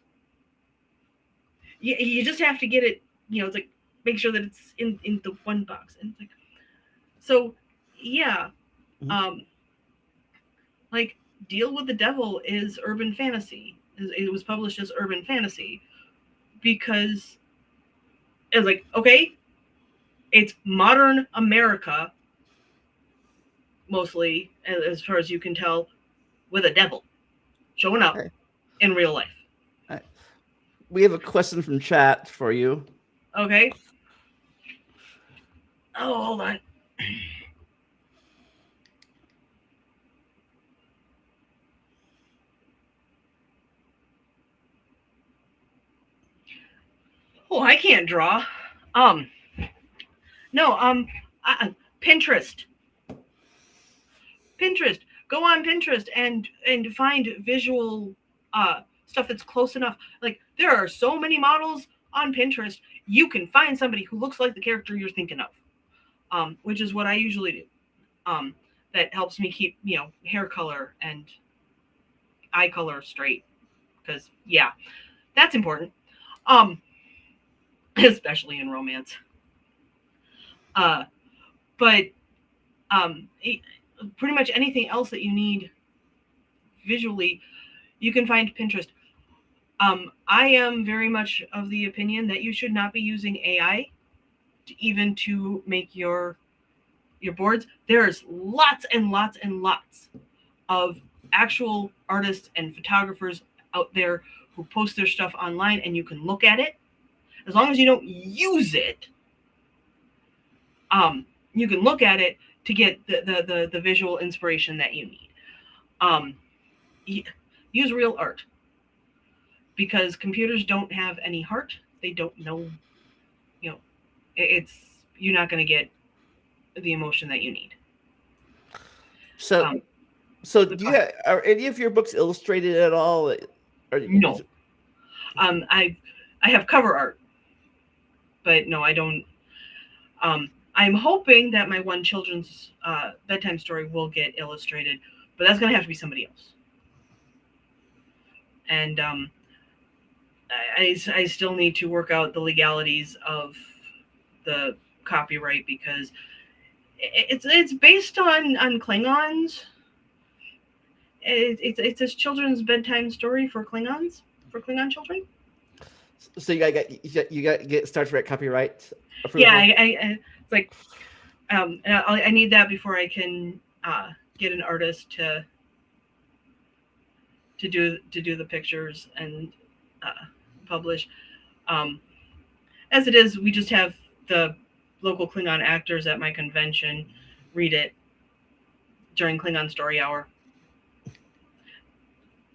You just have to get it, it's like make sure that it's in the 1 box. And it's like, so yeah, like Deal with the Devil is urban fantasy. It was published as urban fantasy because it was like, okay, it's modern America mostly, as far as you can tell, with a devil showing up Okay. in real life. All right. We have a question from chat for you. Okay. Oh, hold on. Oh, I can't draw. Um, no. Pinterest. Pinterest. Go on Pinterest and find visual stuff that's close enough. Like there are so many models on Pinterest. You can find somebody who looks like the character you're thinking of. Which is what I usually do. Um, that helps me keep hair color and eye color straight because yeah, that's important. Um, especially in romance. Uh, but pretty much anything else that you need visually, you can find Pinterest. I am very much of the opinion that you should not be using AI even to make your boards. There's lots and lots and lots of actual artists and photographers out there who post their stuff online, and you can look at it. As long as you don't use it, you can look at it to get the visual inspiration that you need. Um, use real art because computers don't have any heart. They don't know, you know, it's you're not going to get the emotion that you need. So, Um, so the do you are any of your books illustrated at all? Or no, I have cover art, but no, I don't. I'm hoping that my one children's bedtime story will get illustrated, but that's going to have to be somebody else. And I still need to work out the legalities of the copyright because it's based on Klingons. It's a children's bedtime story for Klingons, for Klingon children. so you got to get Star Trek copyright Yeah, approval. it's like I need that before I can get an artist to do the pictures and uh, publish. Um, as it is, we just have the local Klingon actors at my convention read it during Klingon Story Hour,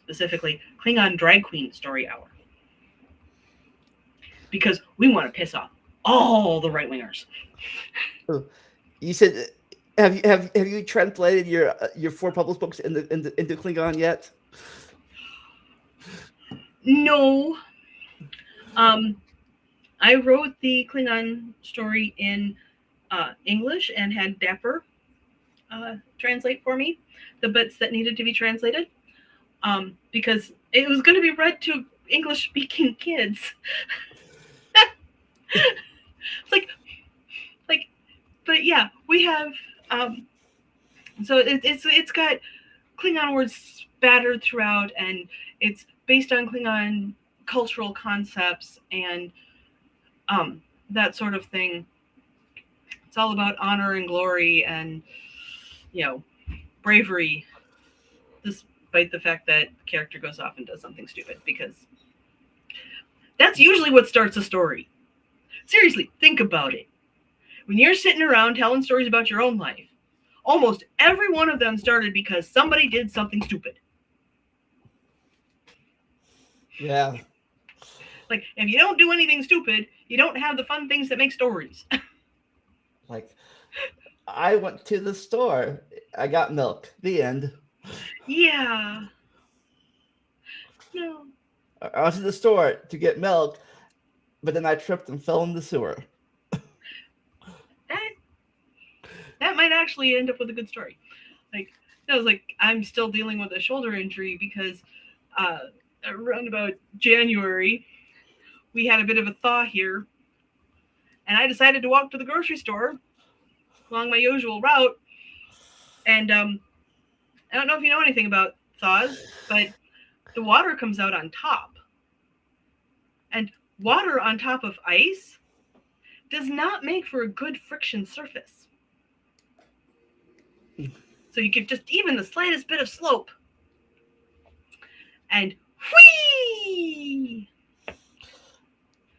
specifically Klingon Drag Queen Story Hour, because we want to piss off all the right wingers. Oh, you said have you translated your four published books into Klingon yet? No, um, I wrote the Klingon story in English and had Dapper translate for me the bits that needed to be translated because it was going to be read to English speaking kids. It's like, but yeah, we have. Um, so it's got Klingon words spattered throughout, and it's based on Klingon cultural concepts and um, that sort of thing. It's all about honor and glory and you know bravery, despite the fact that the character goes off and does something stupid because that's usually what starts a story. Seriously, think about it. When you're sitting around telling stories about your own life, almost every one of them started because somebody did something stupid. Yeah. Like, if you don't do anything stupid, you don't have the fun things that make stories. Like I went to the store. I got milk. The end. Yeah. No. I went to the store to get milk, but then I tripped and fell in the sewer. That that might actually end up with a good story. Like, I was like, I'm still dealing with a shoulder injury because uh, around about January, we had a bit of a thaw here, and I decided to walk to the grocery store along my usual route. And I don't know if you know anything about thaws, but the water comes out on top. And water on top of ice does not make for a good friction surface. So you give just even the slightest bit of slope, and whee.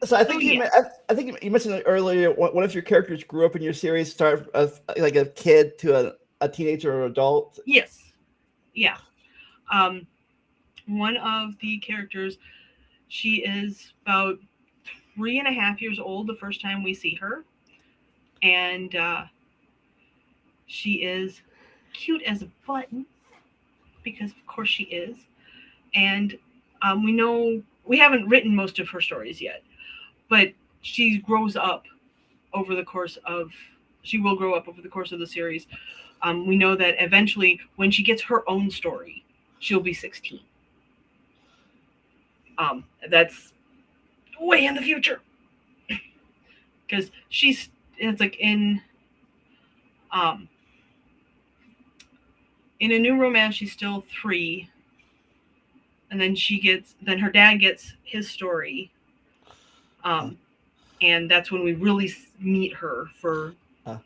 So I So think yeah, I think you mentioned earlier one of your characters grew up in your series, start as like a kid to a teenager or adult. yes, yeah. Um, one of the characters, she is about 3.5 years old the first time we see her, and she is cute as a button because of course she is. And we know we haven't written most of her stories yet, but she grows up over the course of she will grow up over the course of the series. We know that eventually, when she gets her own story, she'll be 16. That's way in the future because she's it's like um, in a new romance she's still 3, and then her dad gets his story, Uh, um, and that's when we really meet her uh,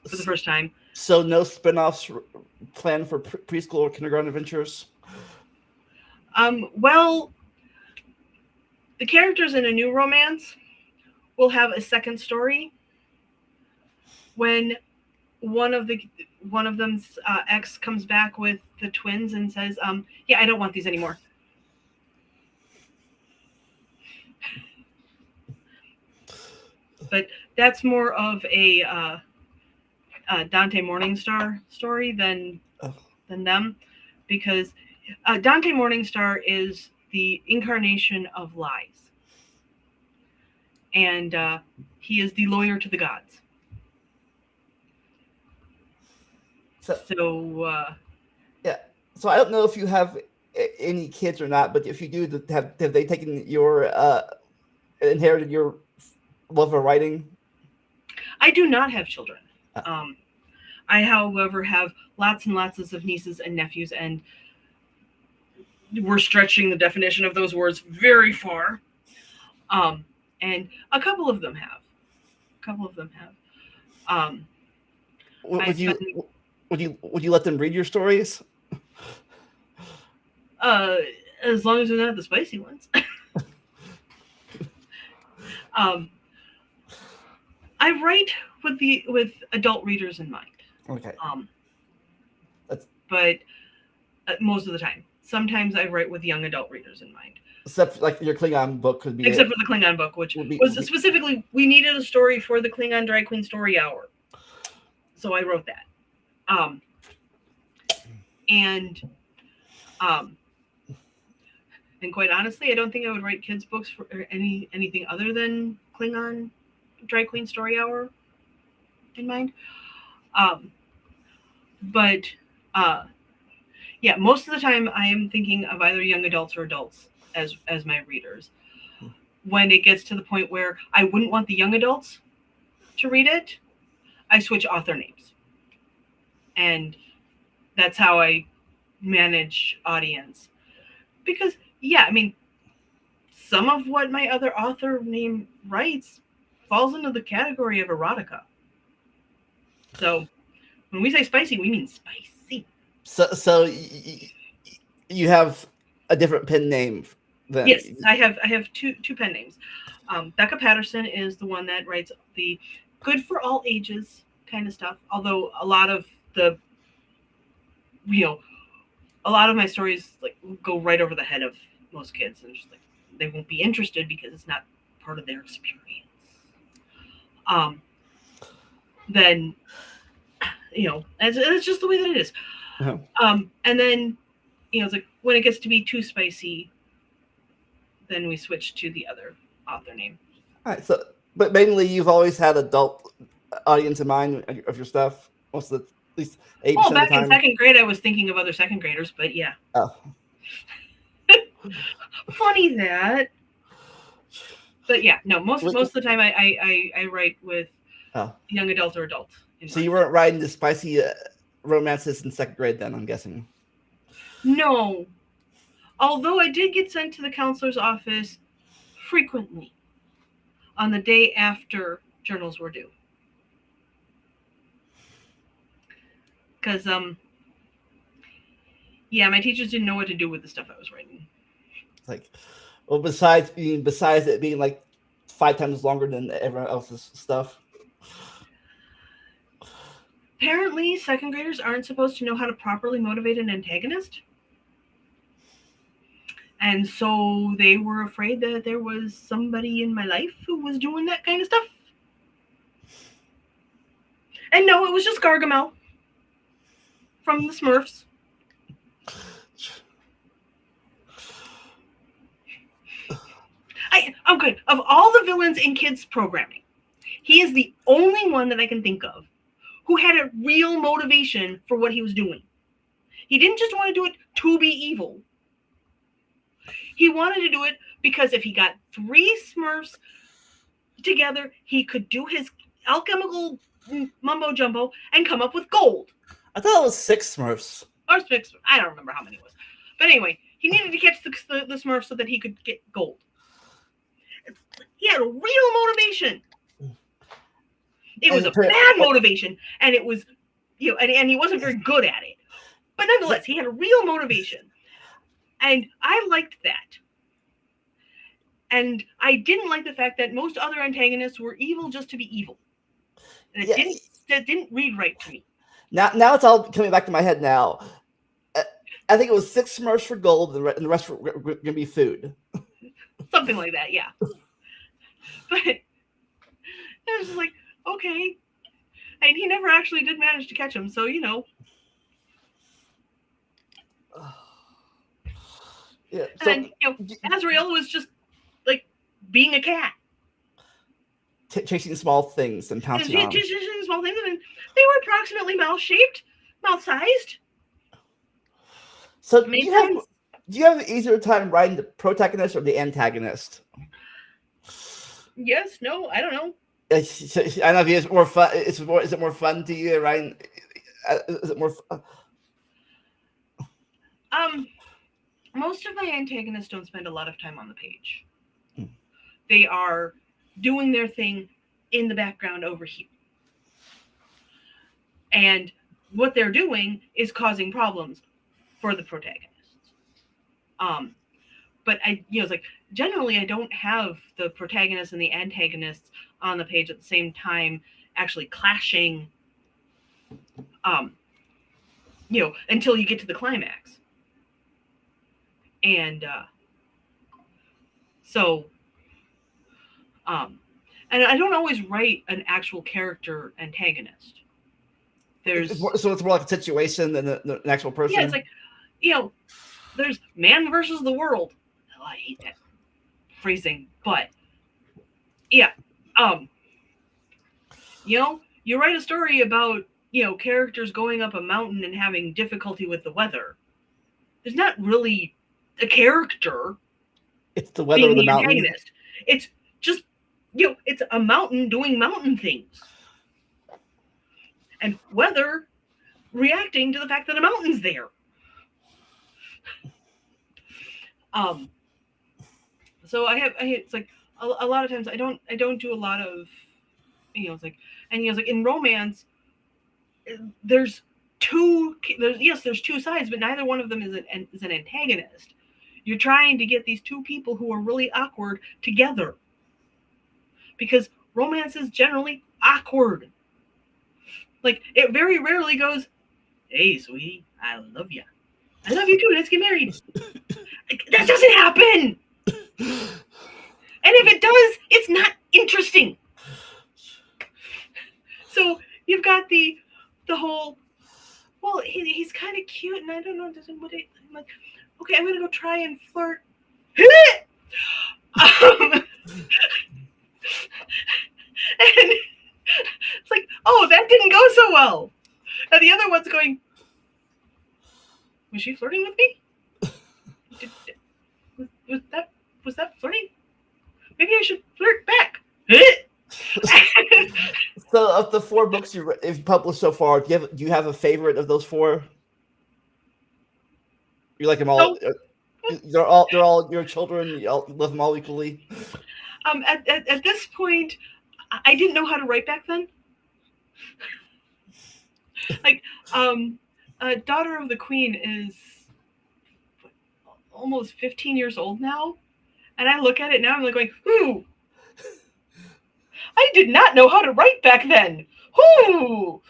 for the first time. so no spin-offs planned for preschool or kindergarten adventures. Well, the characters in a new romance will have a second story when one of the one of them's ex comes back with the twins and says, "Yeah, I don't want these anymore." But that's more of a Dante Morningstar story than them, because Dante Morningstar is the incarnation of lies, and he is the lawyer to the gods. So So yeah, so I don't know if you have any kids or not, but if you do, have they taken your inherited your love of writing? I do not have children. Uh, Um, I, however, have lots and lots of nieces and nephews, and we're stretching the definition of those words very far. Um, and a couple of them have. A couple of them have. I would spent you would you let them read your stories? uh, as long as they're not the spicy ones. um, I write with adult readers in mind, Okay, um, that's but most of the time. Sometimes I write with young adult readers in mind. except like your Klingon book could be Except for the Klingon book, which was would be specifically we needed a story for the Klingon Drag Queen Story Hour, so I wrote that. Um, and um, and quite honestly, I don't think I would write kids books for anything other than Klingon Drag Queen Story Hour in mind. Um, but uh, yeah, most of the time I am thinking of either young adults or adults as my readers. When it gets to the point where I wouldn't want the young adults to read it, I switch author names, and that's how I manage audience. Because yeah, I mean, some of what my other author name writes falls into the category of erotica. So when we say spicy, we mean spicy. so you have a different pen name than Yes, I have two pen names. Becca Patterson is the one that writes the good for all ages kind of stuff. Although a lot of the you know a lot of my stories like go right over the head of most kids, and just like they won't be interested because it's not part of their experience. Um, then it's just the way that it is. uh-huh. And then it's like when it gets to be too spicy, then we switch to the other author name. All right, so but mainly you've always had adult audience in mind of your stuff most of the at least Well, 80% of back the in time. second grade, I was thinking of other second graders, but yeah, Oh, funny that. But yeah, no, most of the time I write with oh. young adults or adults in So you mind. weren't writing the spicy romances in second grade then, I'm guessing. No, although I did get sent to the counselor's office frequently on the day after journals were due, because Yeah, my teachers didn't know what to do with the stuff I was writing. Like, well, besides it being like 5 times longer than everyone else's stuff. Apparently, second graders aren't supposed to know how to properly motivate an antagonist. And so they were afraid that there was somebody in my life who was doing that kind of stuff. And no, it was just Gargamel from the Smurfs. I'm good. Of all the villains in kids programming, he is the only one that I can think of who had a real motivation for what he was doing. He didn't just want to do it to be evil. He wanted to do it because if he got 3 Smurfs together, he could do his alchemical mumbo jumbo and come up with gold. I thought it was 6 Smurfs. Or 6, I don't remember how many it was. But anyway, he needed to catch the Smurfs so that he could get gold. He had a real motivation. It was a bad motivation, and it was, and he wasn't very good at it. But nonetheless, he had a real motivation. And I liked that. And I didn't like the fact that most other antagonists were evil just to be evil. And it didn't read right to me. Now it's all coming back to my head now. I think it was 6 Smurfs for gold, and the rest were going to be food. Something like that, yeah. But it was just like, okay. And he never actually did manage to catch him, so, Yeah. So, and, Azrael was just, like, being a cat. Chasing small things and pouncing on them. Chasing small things, and they were approximately mouth-shaped, mouth-sized. So do you have an easier time writing the protagonist or the antagonist? Yes, no, I don't know. I don't know if it's more fun. Is it more fun to you, writing? Is it more fun? Most of my antagonists don't spend a lot of time on the page. They are doing their thing in the background over here. And what they're doing is causing problems for the protagonists. But it's like, generally I don't have the protagonists and the antagonists on the page at the same time actually clashing, until you get to the climax. And and I don't always write an actual character antagonist. It's more like a situation than an actual person. Yeah, it's like, there's man versus the world. Oh, I hate that phrasing, but yeah, you write a story about characters going up a mountain and having difficulty with the weather. There's not really a character. It's the weather of the mountain. Antagonist. It's just it's a mountain doing mountain things, and weather reacting to the fact that a mountain's there. So it's like a lot of times I don't do a lot of, it's like, and it's like in romance, there's two sides, but neither one of them is an antagonist. You're trying to get these two people who are really awkward together, because romance is generally awkward. Like, it very rarely goes, "Hey, sweetie, I love you. I love you too. Let's get married." That doesn't happen. And if it does, it's not interesting. So you've got the whole, well, he's kind of cute, and I don't know, I'm like, okay, I'm gonna go try and flirt. And it's like, oh, that didn't go so well. And the other one's going, was she flirting with me? Was that flirting? Maybe I should flirt back. So, of the 4 books you've published so far, do you have a favorite of those 4? You like them all? No. They're all your children. You love them all equally. At this point, I didn't know how to write back then. Like, Daughter of the Queen is almost 15 years old now, and I look at it now. I'm like going, "Ooh, I did not know how to write back then." Ooh,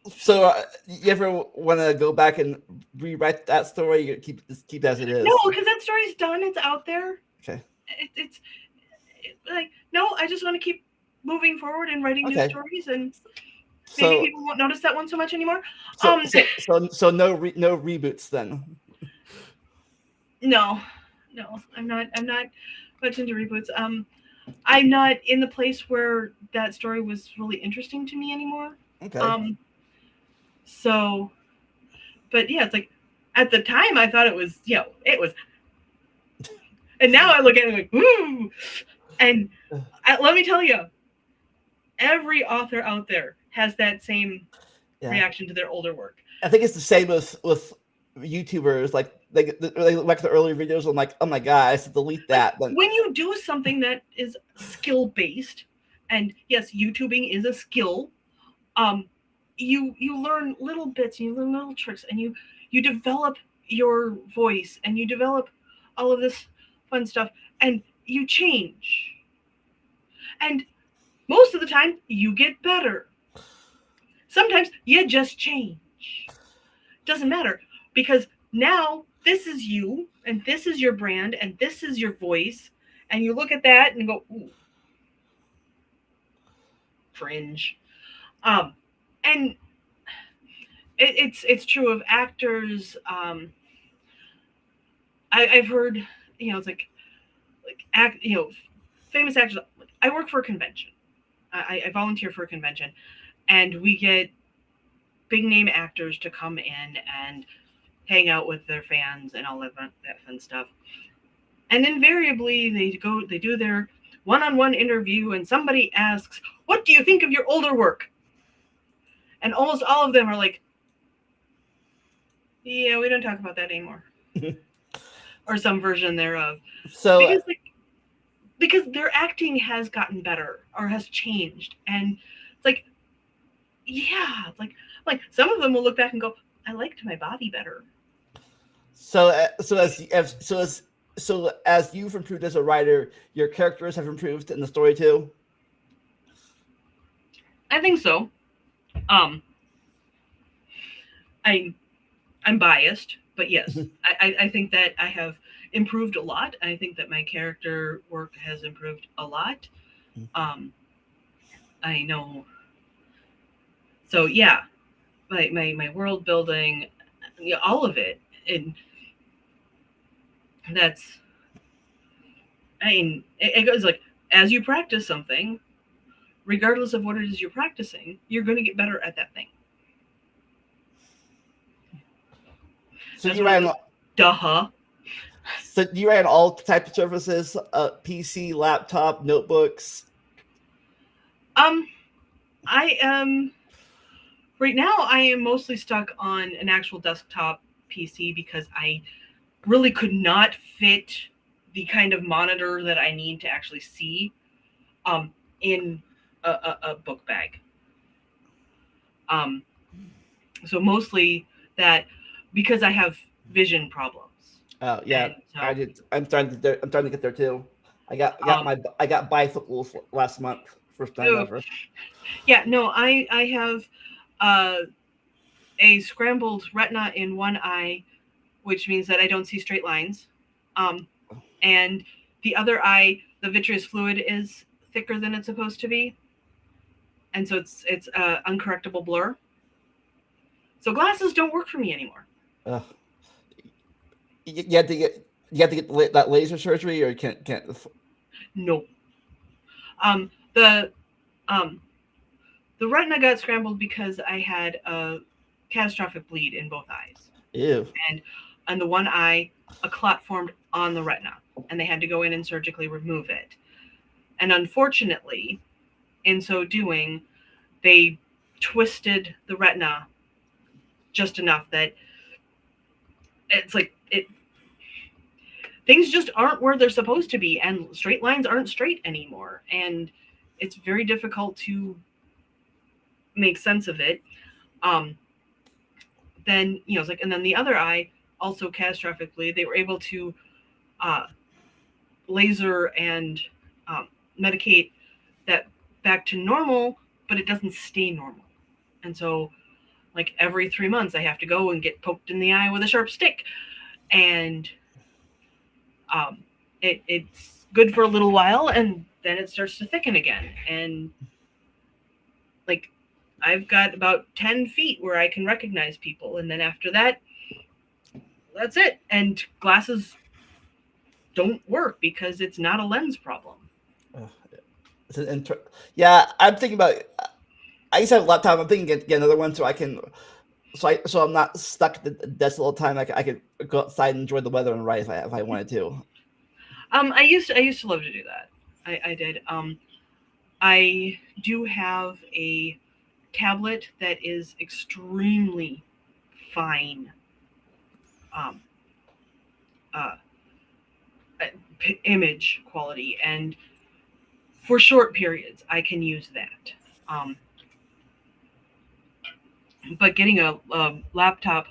So, you ever want to go back and rewrite that story? You keep it as it no, is. because that story's done. It's out there. Okay. It's like no. I just want to keep moving forward and writing new Okay. stories, and maybe So people won't notice that one so much anymore. so Um, so so no reboots then. no, no, I'm not. I'm not much into reboots. I'm not in the place where that story was really interesting to me anymore. Okay. Um, so, but yeah, it's like at the time I thought it was, it was, and now I look at it like, ooh, and let me tell you, every author out there has that same Yeah. reaction to their older work. I think it's the same with YouTubers. Like they like the early videos. I'm like, oh my god, I should delete Like that. Then when you do something that is skill based, and yes, YouTubing is a skill. Um, you learn little bits, you learn little tricks, and you develop your voice, and you develop all of this fun stuff, and you change. And most of the time, you get better. Sometimes you just change. Doesn't matter because now this is you, and this is your brand, and this is your voice, and you look at that and go, ooh, cringe. And it's true of actors. I've heard, it's like act, famous actors. I work for a convention. I volunteer for a convention, and we get big name actors to come in and hang out with their fans and all that fun stuff. And invariably, they do their one-on-one interview, and somebody asks, "What do you think of your older work?" And almost all of them are like, "Yeah, we don't talk about that anymore," or some version thereof, so because because their acting has gotten better or has changed, and it's like, yeah, it's like some of them will look back and go, I liked my body better. so as you've improved as a writer, your characters have improved in the story too. I think so. um I I'm biased, but yes, I think that I have improved a lot. I think that my character work has improved a lot. um I know. So yeah, my world building, all of it. And that's, I mean, it goes like, as you practice something, regardless of what it is you're practicing, you're going to get better at that thing. So That's you one of ran those, duh. so you ran all types of services, PC, laptop, notebooks. Um, I am right now. I am mostly stuck on an actual desktop PC because I really could not fit the kind of monitor that I need to actually see um in a book bag. Um, so mostly that, because I have vision problems, Oh yeah, and I so did. I'm starting to get there too. um, I got bicycles last month, first time ugh, ever. yeah, no, I have uh, a scrambled retina in one eye, which means that I don't see straight lines, um, and the other eye, the vitreous fluid is thicker than it's supposed to be, and so it's uncorrectable blur. So glasses don't work for me anymore. Uh, you had to get that laser surgery, or you can't. No, the um, the retina got scrambled because I had a catastrophic bleed in both eyes. Ew. And on the one eye, a clot formed on the retina, and they had to go in and surgically remove it. And unfortunately, in so doing, they twisted the retina just enough that it's like it things just aren't where they're supposed to be, and straight lines aren't straight anymore, and it's very difficult to make sense of it. um then it's like, and then the other eye, also catastrophically, they were able to uh, laser and um, medicate that back to normal, but it doesn't stay normal. And so, like every 3 months, I have to go and get poked in the eye with a sharp stick, and um, it's good for a little while, and then it starts to thicken again. And like I've got about 10 feet where I can recognize people, and then after that, that's it. And glasses don't work because it's not a lens problem. Uh, it's an yeah, I'm thinking about. I used to have a laptop. I'm thinking get another one so I can so I'm not stuck at the desk all the time. I could go outside and enjoy the weather and write if I wanted to. I used to love to do that. I did. I do have a tablet that is extremely fine um, uh, image quality, and for short periods, I can use that. But getting a laptop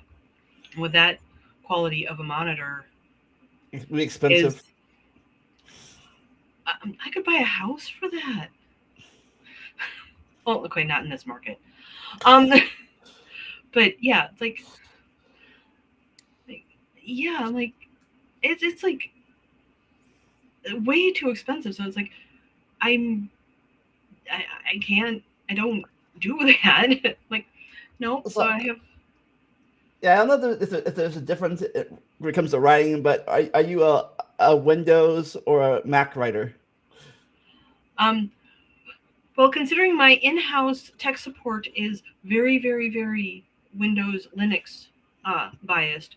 with that quality of a monitor It's really is, expensive. I could buy a house for that. Well, okay, not in this market. Um, but yeah, it's like yeah, like it's like way too expensive. So it's like I'm I can't, I don't do that. Like no, so So I have. yeah, I don't know if there's a difference when it comes to writing, but are you a Windows or a Mac writer? um well, considering my in-house tech support is very very Windows Linux biased,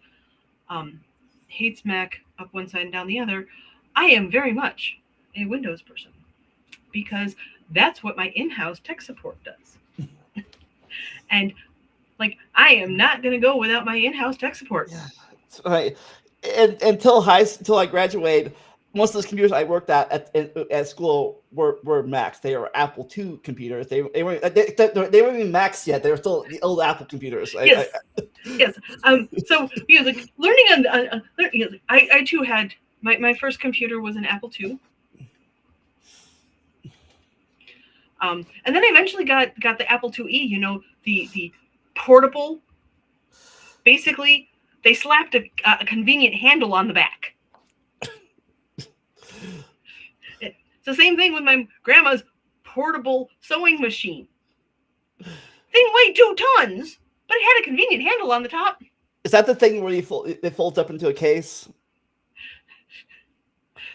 um hates Mac up one side and down the other, I am very much a Windows person because that's what my in-house tech support does. And like I am not going to go without my in-house tech support. Yeah, right. And until I graduated, most of those computers I worked at school were Macs. They were Apple II computers. They weren't even Macs yet. They were still the old Apple computers. Yes, yes. So like learning I too had my first computer was an Apple II. And then I eventually got the Apple IIe. The portable. Basically, they slapped a convenient handle on the back. It's the same thing with my grandma's portable sewing machine. Thing weighed 2 tons, but it had a convenient handle on the top. Is that the thing where it folds up into a case?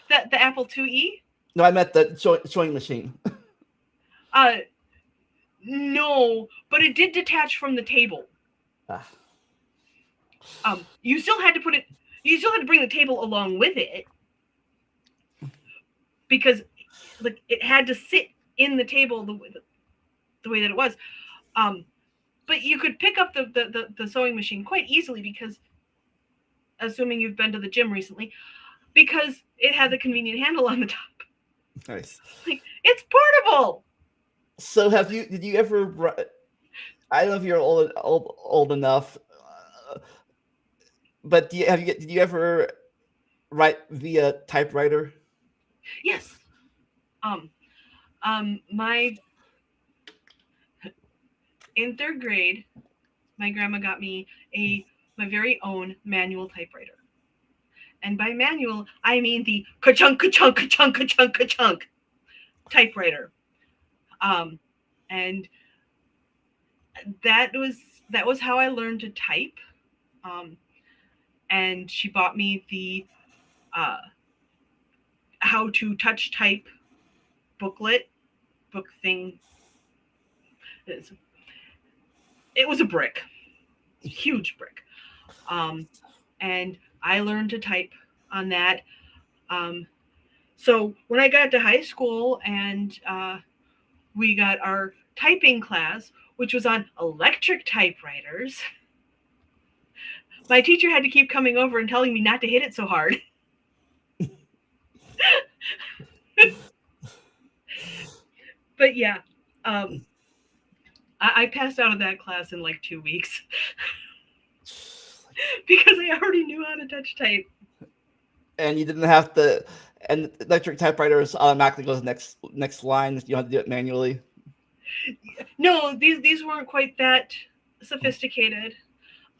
The Apple IIe. No, I meant the sewing machine. Uh, no, but it did detach from the table. Ah, You still had to put it. You still had to bring the table along with it because, like, it had to sit in the table the way that it was. Um, but you could pick up the sewing machine quite easily because, assuming you've been to the gym recently, because it had the convenient handle on the top. nice. Like, it's portable. So did you ever? I don't know if you're old enough, but did you ever write via typewriter? Yes. My In third grade, my grandma got me a my very own manual typewriter. And by manual, I mean the ka-chunk, ka-chunk, ka-chunk, ka-chunk, ka-chunk typewriter. Um, and that was that was how I learned to type. Um, and she bought me the uh, how to touch type book thing. It was a brick, huge brick. Um, and I learned to type on that. Um, so when I got to high school and we got our typing class, which was on electric typewriters, my teacher had to keep coming over and telling me not to hit it so hard. But yeah, um, I passed out of that class in like 2 weeks. because I already knew how to touch type. And you didn't have to. And electric typewriters automatically goes next line. You don't have to do it manually. No, these weren't quite that sophisticated.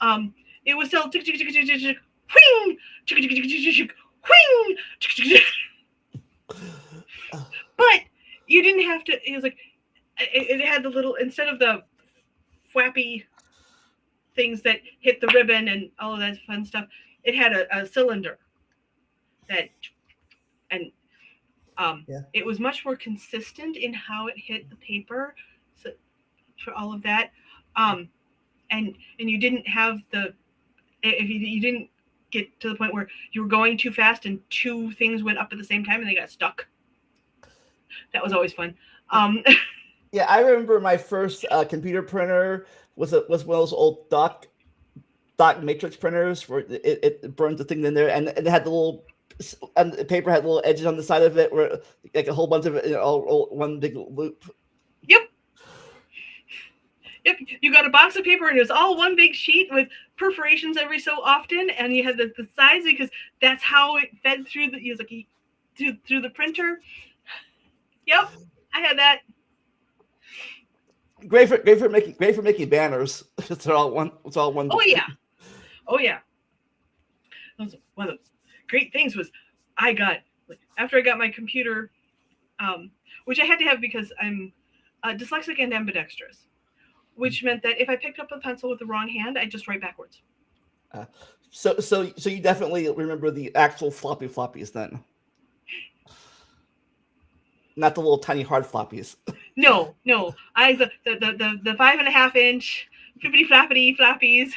Um, it was still tick tick tick tick tick tick, whing, tick tick tick tick tick tick, whing, tick, tick, tick. But you didn't have to. It was like it had the little, instead of the flappy things that hit the ribbon and all of that fun stuff. It had a cylinder that, and Yeah. it was much more consistent in how it hit the paper. So for all of that, um, and you didn't have the, if you didn't get to the point where you were going too fast and two things went up at the same time and they got stuck. That was always fun. Um, Yeah, I remember my first computer printer was one of those old dot matrix printers where it burned the thing in there, and it had the little, and the paper had little edges on the side of it where like a whole bunch of it, all one big loop. yep, yep. You got a box of paper and it was all one big sheet with perforations every so often, and you had the size because that's how it fed through the, like, through the printer. Yep, I had that. Great for making banners. It's all one. It's all one. Oh yeah, oh yeah. One of those great things was I got, like, after I got my computer, which I had to have because I'm dyslexic and ambidextrous, which meant that if I picked up a pencil with the wrong hand, I just write backwards. Uh, so you definitely remember the actual floppies then, not the little tiny hard floppies. No, no, I the 5.5 inch flippity flappity flappies.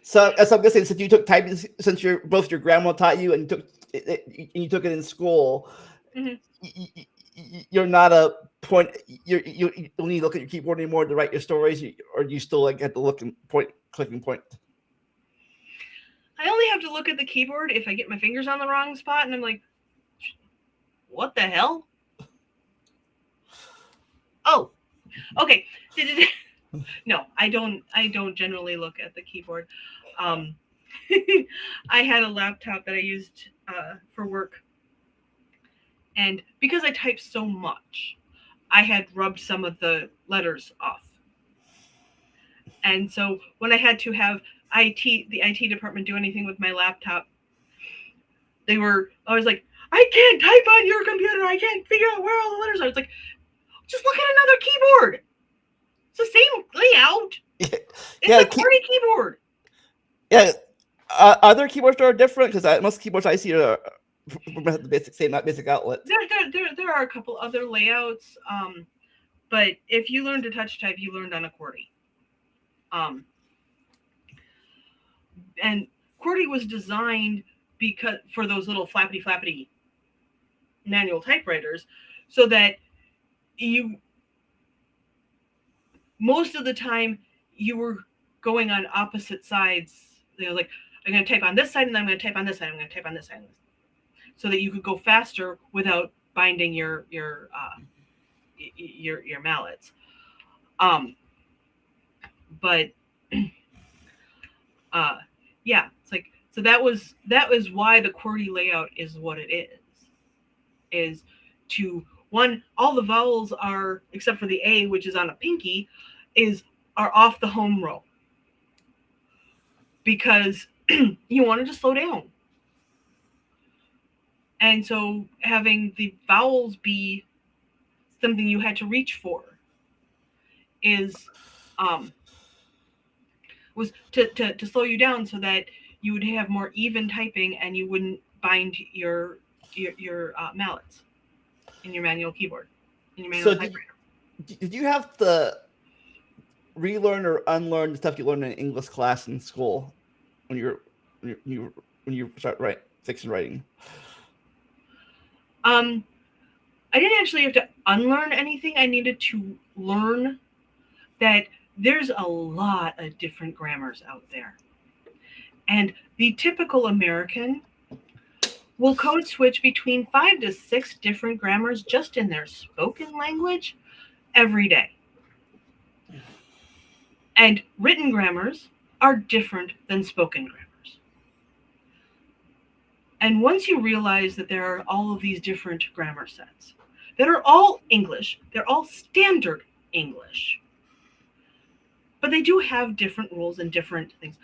So as I'm guessing, since you took typing, since both your grandma taught you and you took it in school, Mm-hmm. you're not a point. You don't need to look at your keyboard anymore to write your stories, or you still like have to look and point, clicking point. I only have to look at the keyboard if I get my fingers on the wrong spot, and I'm like, what the hell? Oh, okay. No, I don't. I don't generally look at the keyboard. Um, I had a laptop that I used for work, and because I type so much, I had rubbed some of the letters off. And so when I had to have the IT department do anything with my laptop, I was like, I can't type on your computer. I can't figure out where all the letters are. It's like, just look at another keyboard. It's the same layout. It's Yeah, a QWERTY keyboard. yeah. Other keyboards are different because most keyboards I see are the basic same, not basic outlet. There are a couple other layouts, but if you learn to touch type, you learned on a QWERTY. And QWERTY was designed because for those little flappity flappity manual typewriters, so that you, most of the time, you were going on opposite sides. Like, I'm going to type on this side, and then I'm going to type on this side. I'm going to type on this side, so that you could go faster without binding your mallets. But yeah, it's like, so that was why the QWERTY layout is what it is to, one, all the vowels are, except for the A, which is on a pinky, are off the home row because you wanted to slow down. And so having the vowels be something you had to reach for was to slow you down so that you would have more even typing and you wouldn't bind your mallets in your manual keyboard, in your manual typewriter. Did you have to relearn or unlearn the stuff you learned in English class in school when you start fiction writing? I didn't actually have to unlearn anything. I needed to learn that there's a lot of different grammars out there. And the typical American will code switch between 5 to 6 different grammars just in their spoken language every day. And written grammars are different than spoken grammars. And once you realize that there are all of these different grammar sets that are all English, they're all standard English, but they do have different rules and different things.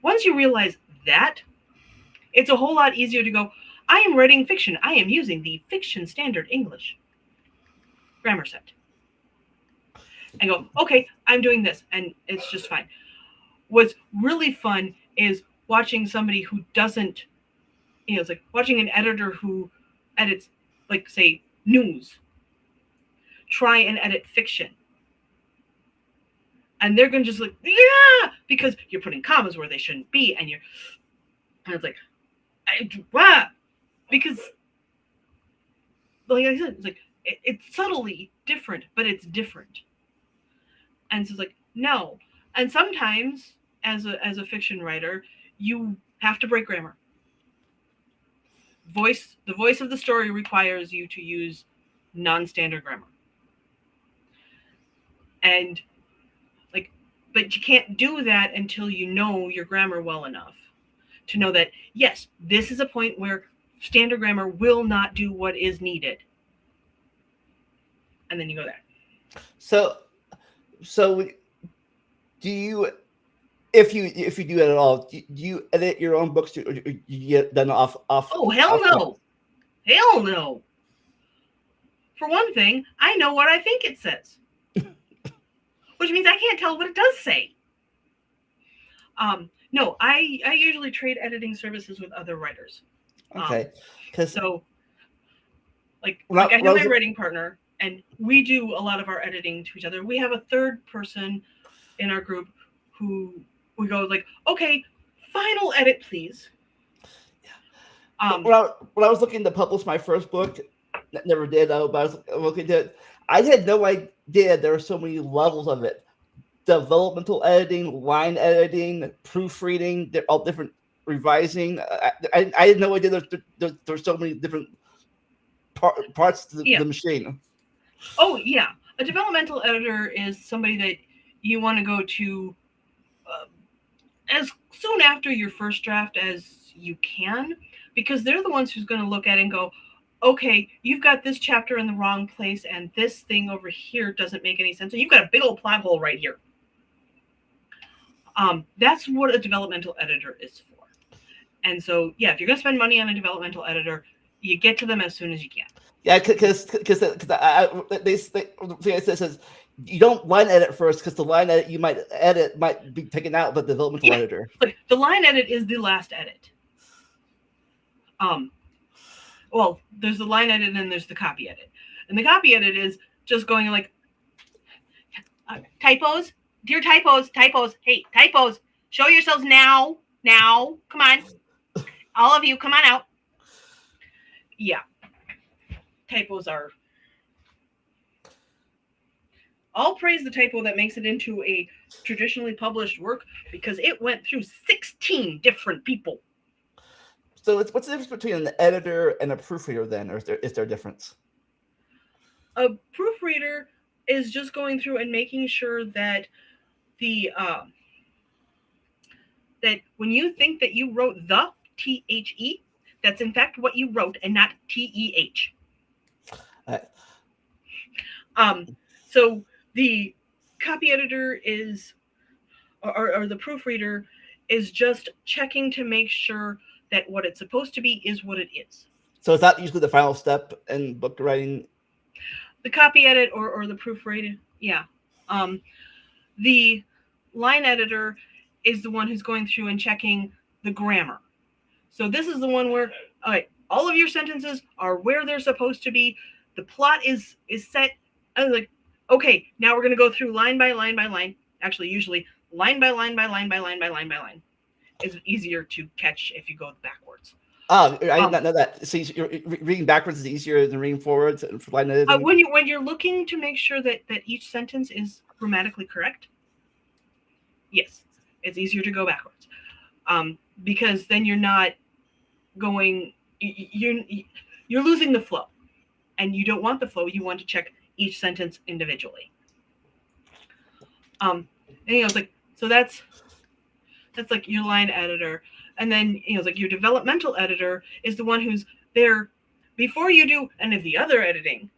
Once you realize that, it's a whole lot easier to go, I am writing fiction. I am using the fiction standard English grammar set. And go, okay, I'm doing this, and it's just fine. What's really fun is watching somebody who doesn't, it's like watching an editor who edits, like, say, news, try and edit fiction. And they're going to just like, yeah, because you're putting commas where they shouldn't be, and it's like, wow, because, like I said, it's like, it's subtly different, but it's different. And so it's like, no. And sometimes, as a fiction writer, you have to break grammar. The voice of the story requires you to use non-standard grammar. And like, but you can't do that until you know your grammar well enough to know that, yes, this is a point where standard grammar will not do what is needed. And then you go there. So do you, if you do that at all, do you edit your own books, or do you get done off? Oh, hell no. Hell no. For one thing, I know what I think it says. Which means I can't tell what it does say. No, I usually trade editing services with other writers. Okay. So, like I have my writing partner, and we do a lot of our editing to each other. We have a third person in our group who we go like, okay, final edit, please. When I was looking to publish my first book, never did though, but I was looking to it. I had no idea there were so many levels of it. Developmental editing, line editing, proofreading, they're all different, revising. I had no idea there's so many different parts to the machine. Oh, yeah. A developmental editor is somebody that you want to go to as soon after your first draft as you can, because they're the ones who's going to look at it and go, okay, you've got this chapter in the wrong place, and this thing over here doesn't make any sense. So you've got a big old plot hole right here. That's what a developmental editor is for. And so, yeah, if you're going to spend money on a developmental editor, you get to them as soon as you can. Yeah, because they says you don't line edit first, because the line edit you might edit might be taken out by the developmental editor. But the line edit is the last edit. Well, there's the line edit and then there's the copy edit. And the copy edit is just going like, typos, dear typos, hey, typos, show yourselves now, come on. All of you, come on out. Yeah. Typos are... I'll praise the typo that makes it into a traditionally published work, because it went through 16 different people. So what's the difference between an editor and a proofreader then, or is there a difference? A proofreader is just going through and making sure that that when you think that you wrote the THE, that's in fact what you wrote and not TEH. So the copy editor is, or the proofreader is just checking to make sure that what it's supposed to be is what it is. So is that usually the final step in book writing? The copy edit or the proofreading, yeah. The line editor is the one who's going through and checking the grammar. So this is the one where, all right, all of your sentences are where they're supposed to be. The plot is set. I was like, okay, now we're going to go through line by line by line. Actually, usually line by line by line by line by line by line. It's easier to catch if you go backwards. Oh, I did not know that. So reading backwards is easier than reading forwards for line editing? When you're looking to make sure that each sentence is grammatically correct, yes, it's easier to go backwards. Because then you're not going, you're losing the flow. And you don't want the flow. You want to check each sentence individually. And it's like, so that's like your line editor. And then it's like your developmental editor is the one who's there before you do any of the other editing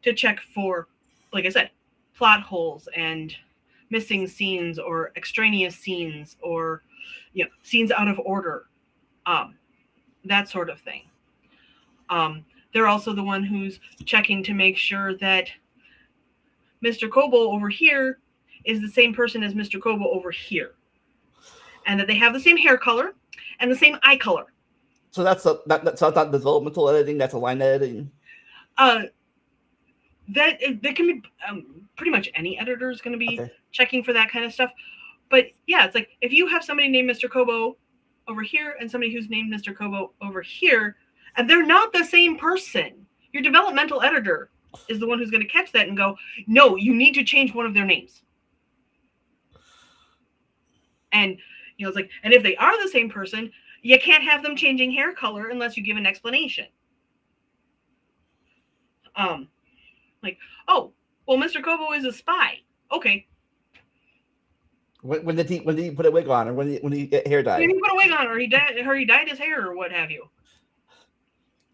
to check for, like I said, plot holes and missing scenes or extraneous scenes or scenes out of order, um, that sort of thing. They're also the one who's checking to make sure that Mr. Kobo over here is the same person as Mr. Kobo over here, and that they have the same hair color and the same eye color. So that's not developmental editing. That's a line editing. Uh, that can be pretty much any editor is going to be Okay. checking for that kind of stuff. But yeah, it's like if you have somebody named Mr. Kobo over here and somebody who's named Mr. Kobo over here, and they're not the same person, your developmental editor is the one who's going to catch that and go, no, you need to change one of their names. And it's like, and if they are the same person, you can't have them changing hair color unless you give an explanation. Like, oh, well, Mr. Kobo is a spy. Okay. When did he put a wig on, or when he get hair dye? He put a wig on, or he dyed his hair, or what have you.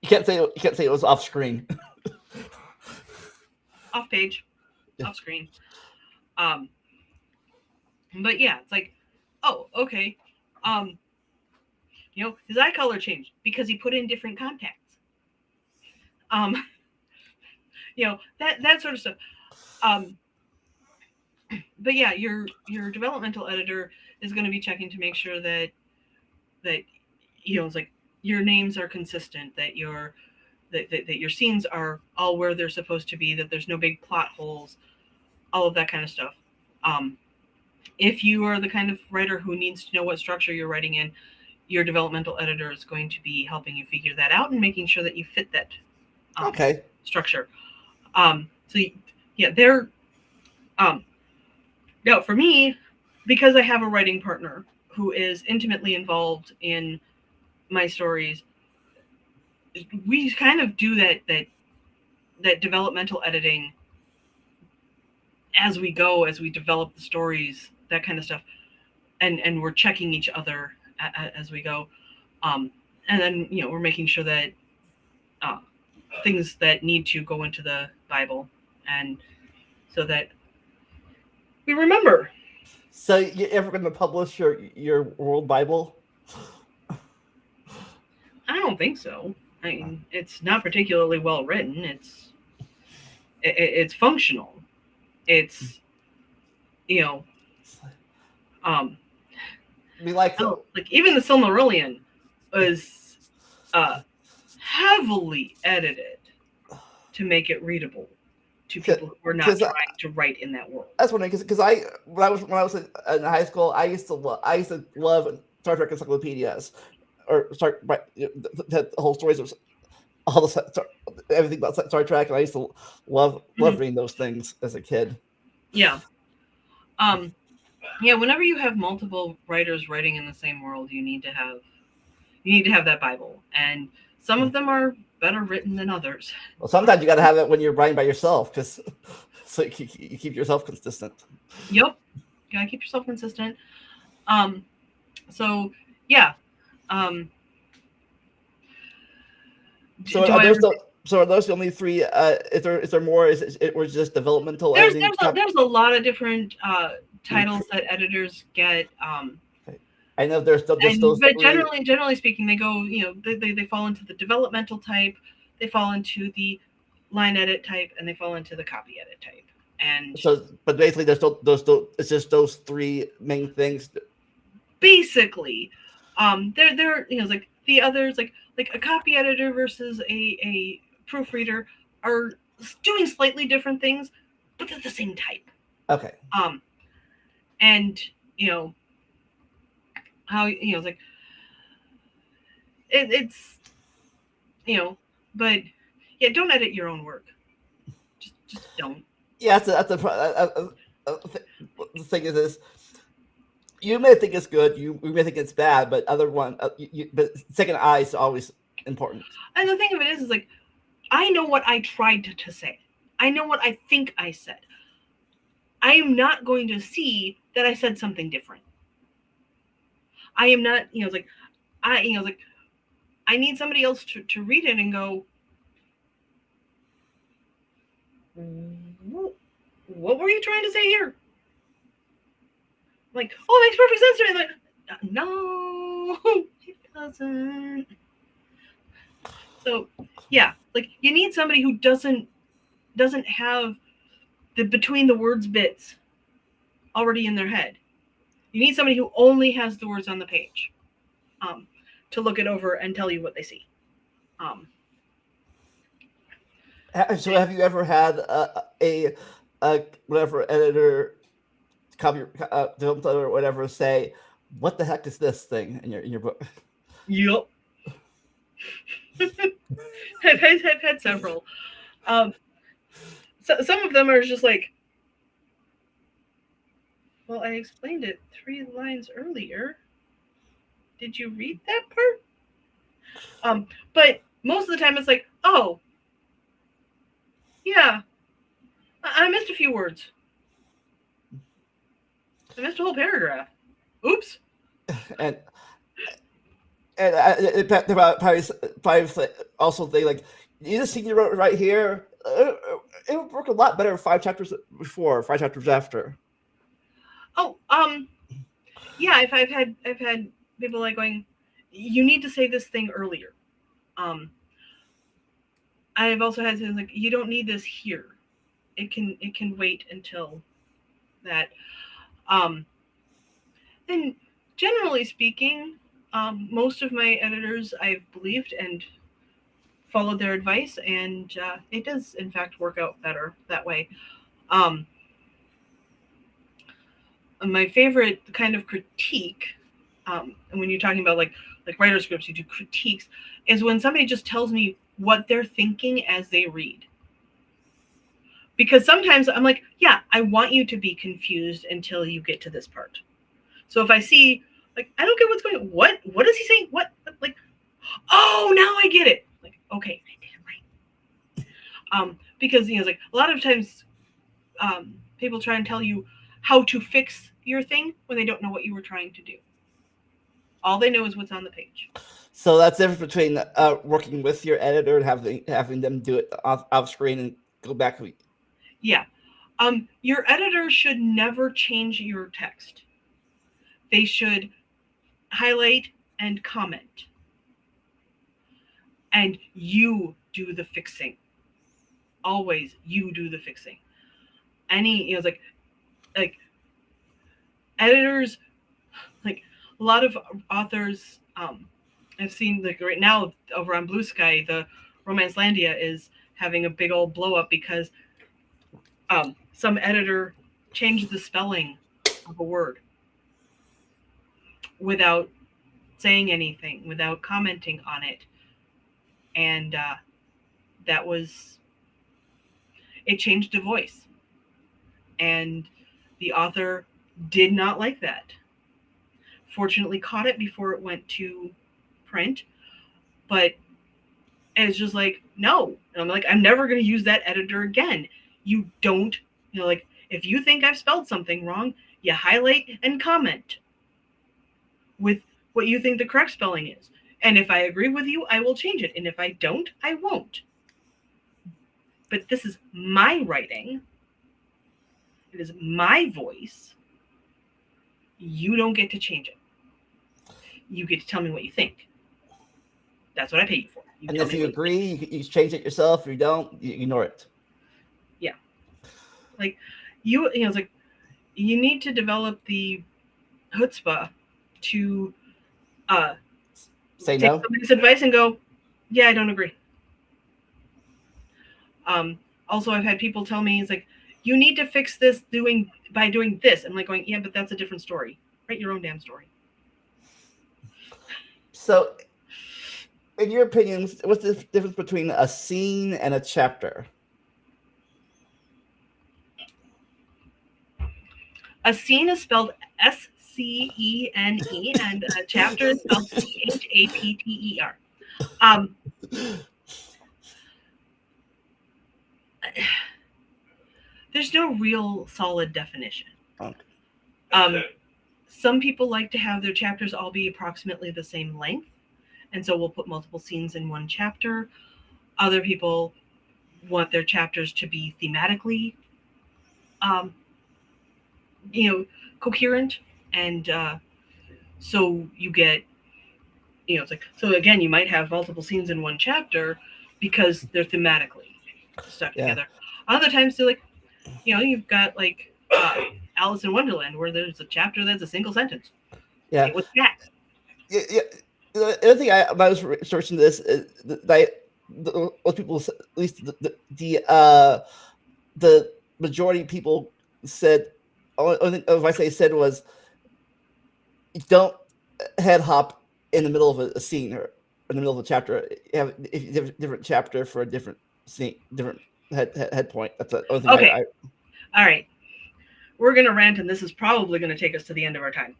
You can't say it was off screen. Off page, off screen. But yeah, it's like, oh, okay. His eye color changed because he put in different contacts. That sort of stuff. But yeah, your developmental editor is going to be checking to make sure that it's like your names are consistent, that your scenes are all where they're supposed to be, that there's no big plot holes, all of that kind of stuff. If you are the kind of writer who needs to know what structure you're writing in, your developmental editor is going to be helping you figure that out and making sure that you fit that structure. So yeah, they're now for me, because I have a writing partner who is intimately involved in my stories, we kind of do that developmental editing as we go, as we develop the stories, that kind of stuff, and we're checking each other as we go, and then we're making sure that things that need to go into the Bible, and so that we remember. So you ever going to publish your World Bible? I don't think so. I mean, it's not particularly well written. It's functional. It's um like even the Silmarillion was heavily edited to make it readable to people who were not trying to write in that world. That's wondering because when I was in high school, I used to love Star Trek encyclopedias, or the whole stories of all everything about Star Trek, and I used to love reading those things as a kid. Yeah. Whenever you have multiple writers writing in the same world, you need to have that Bible, and some of them are better written than others. Well, sometimes you got to have it when you're writing by yourself, because so you keep yourself consistent. Yep, you gotta keep yourself consistent. So yeah. So are those the only three? Is there more? Is it was just developmental? There's a lot of different titles that editors get. I know there's just those. But generally speaking, they go. They fall into the developmental type. They fall into the line edit type, and they fall into the copy edit type. And so, but basically, there's it's just those three main things. Basically, they're like the others, like a copy editor versus a proofreader are doing slightly different things, but they're the same type. Okay. And how it's like it's but yeah, don't edit your own work. Just don't. Yeah, the thing is this. You may think it's good, you may think it's bad, but but second eye is always important. And the thing of it is like, I know what I tried to say. I know what I think I said. I am not going to see that I said something different. I am not, it's like, it's like, I need somebody else to read it and go, what were you trying to say here? Like, oh, it makes perfect sense to me. Like, no, it doesn't. So, yeah, like you need somebody who doesn't have the between the words bits already in their head. You need somebody who only has the words on the page, um, to look it over and tell you what they see. Um, So have you ever had a whatever editor, copy, film editor or whatever say, "What the heck is this thing?" in your book? yep. I've had several. Um, so, some of them are just like, well, I explained it 3 lines earlier. Did you read that part? But most of the time it's like, oh, yeah, I missed a few words. I missed a whole paragraph. Oops. and they probably also they like, you just seen you wrote right here. It would work a lot better 5 chapters before, 5 chapters after. Oh, yeah, I've had people like going, you need to say this thing earlier. Um, I've also had things like, you don't need this here. It can wait until that. Um, and generally speaking, most of my editors I've believed and followed their advice, and it does in fact work out better that way. Um, my favorite kind of critique, and when you're talking about like writer scripts, you do critiques, is when somebody just tells me what they're thinking as they read. Because sometimes I'm like, yeah, I want you to be confused until you get to this part. So if I see, like, I don't get what's going on. What is he saying? What? Like, oh, now I get it. Like, okay, I did it right. Because it's like a lot of times, people try and tell you how to fix your thing when they don't know what you were trying to do. All they know is what's on the page. So that's the difference between working with your editor and having them do it off screen and go back. Yeah. Your editor should never change your text. They should highlight and comment, and you do the fixing. Always, you do the fixing. Any, like editors, like a lot of authors, I've seen like right now over on Blue Sky, the Romancelandia is having a big old blow up because some editor changed the spelling of a word without saying anything, without commenting on it, and that was it changed the voice, and the author did not like that. Fortunately, caught it before it went to print, but it's just like no. And I'm like, I'm never going to use that editor again. You don't, like if you think I've spelled something wrong, you highlight and comment with what you think the correct spelling is. And if I agree with you, I will change it. And if I don't, I won't. But this is my writing. It is my voice. You don't get to change it. You get to tell me what you think. That's what I pay you for. You And tell if me you what agree, you change it yourself. If you don't, you ignore it. Yeah. Like it's like you need to develop the chutzpah to uh, Say take no. somebody's advice and go, yeah, I don't agree. Um, Also, I've had people tell me, it's like, you need to fix this by doing this. I'm like going, yeah, but that's a different story. Write your own damn story. So, in your opinion, what's the difference between a scene and a chapter? A scene is spelled SCENE, and a chapter is spelled CHAPTER. Um, There's no real solid definition. Okay. Um, some people like to have their chapters all be approximately the same length, and so we'll put multiple scenes in one chapter. Other people want their chapters to be thematically, um, you know, coherent, and so you get, it's like, so again, you might have multiple scenes in one chapter because they're thematically stuck Yeah. together. Other times they're like, you've got like Alice in Wonderland where there's a chapter that's a single sentence. Yeah. It was that. Yeah. The other thing when I was researching this is that most people, at least the majority of people said, only thing advice they said was, don't head hop in the middle of a scene or in the middle of a chapter. Have a different chapter for a different scene, different head point. That's the only thing Okay. I All right. We're going to rant, and this is probably going to take us to the end of our time.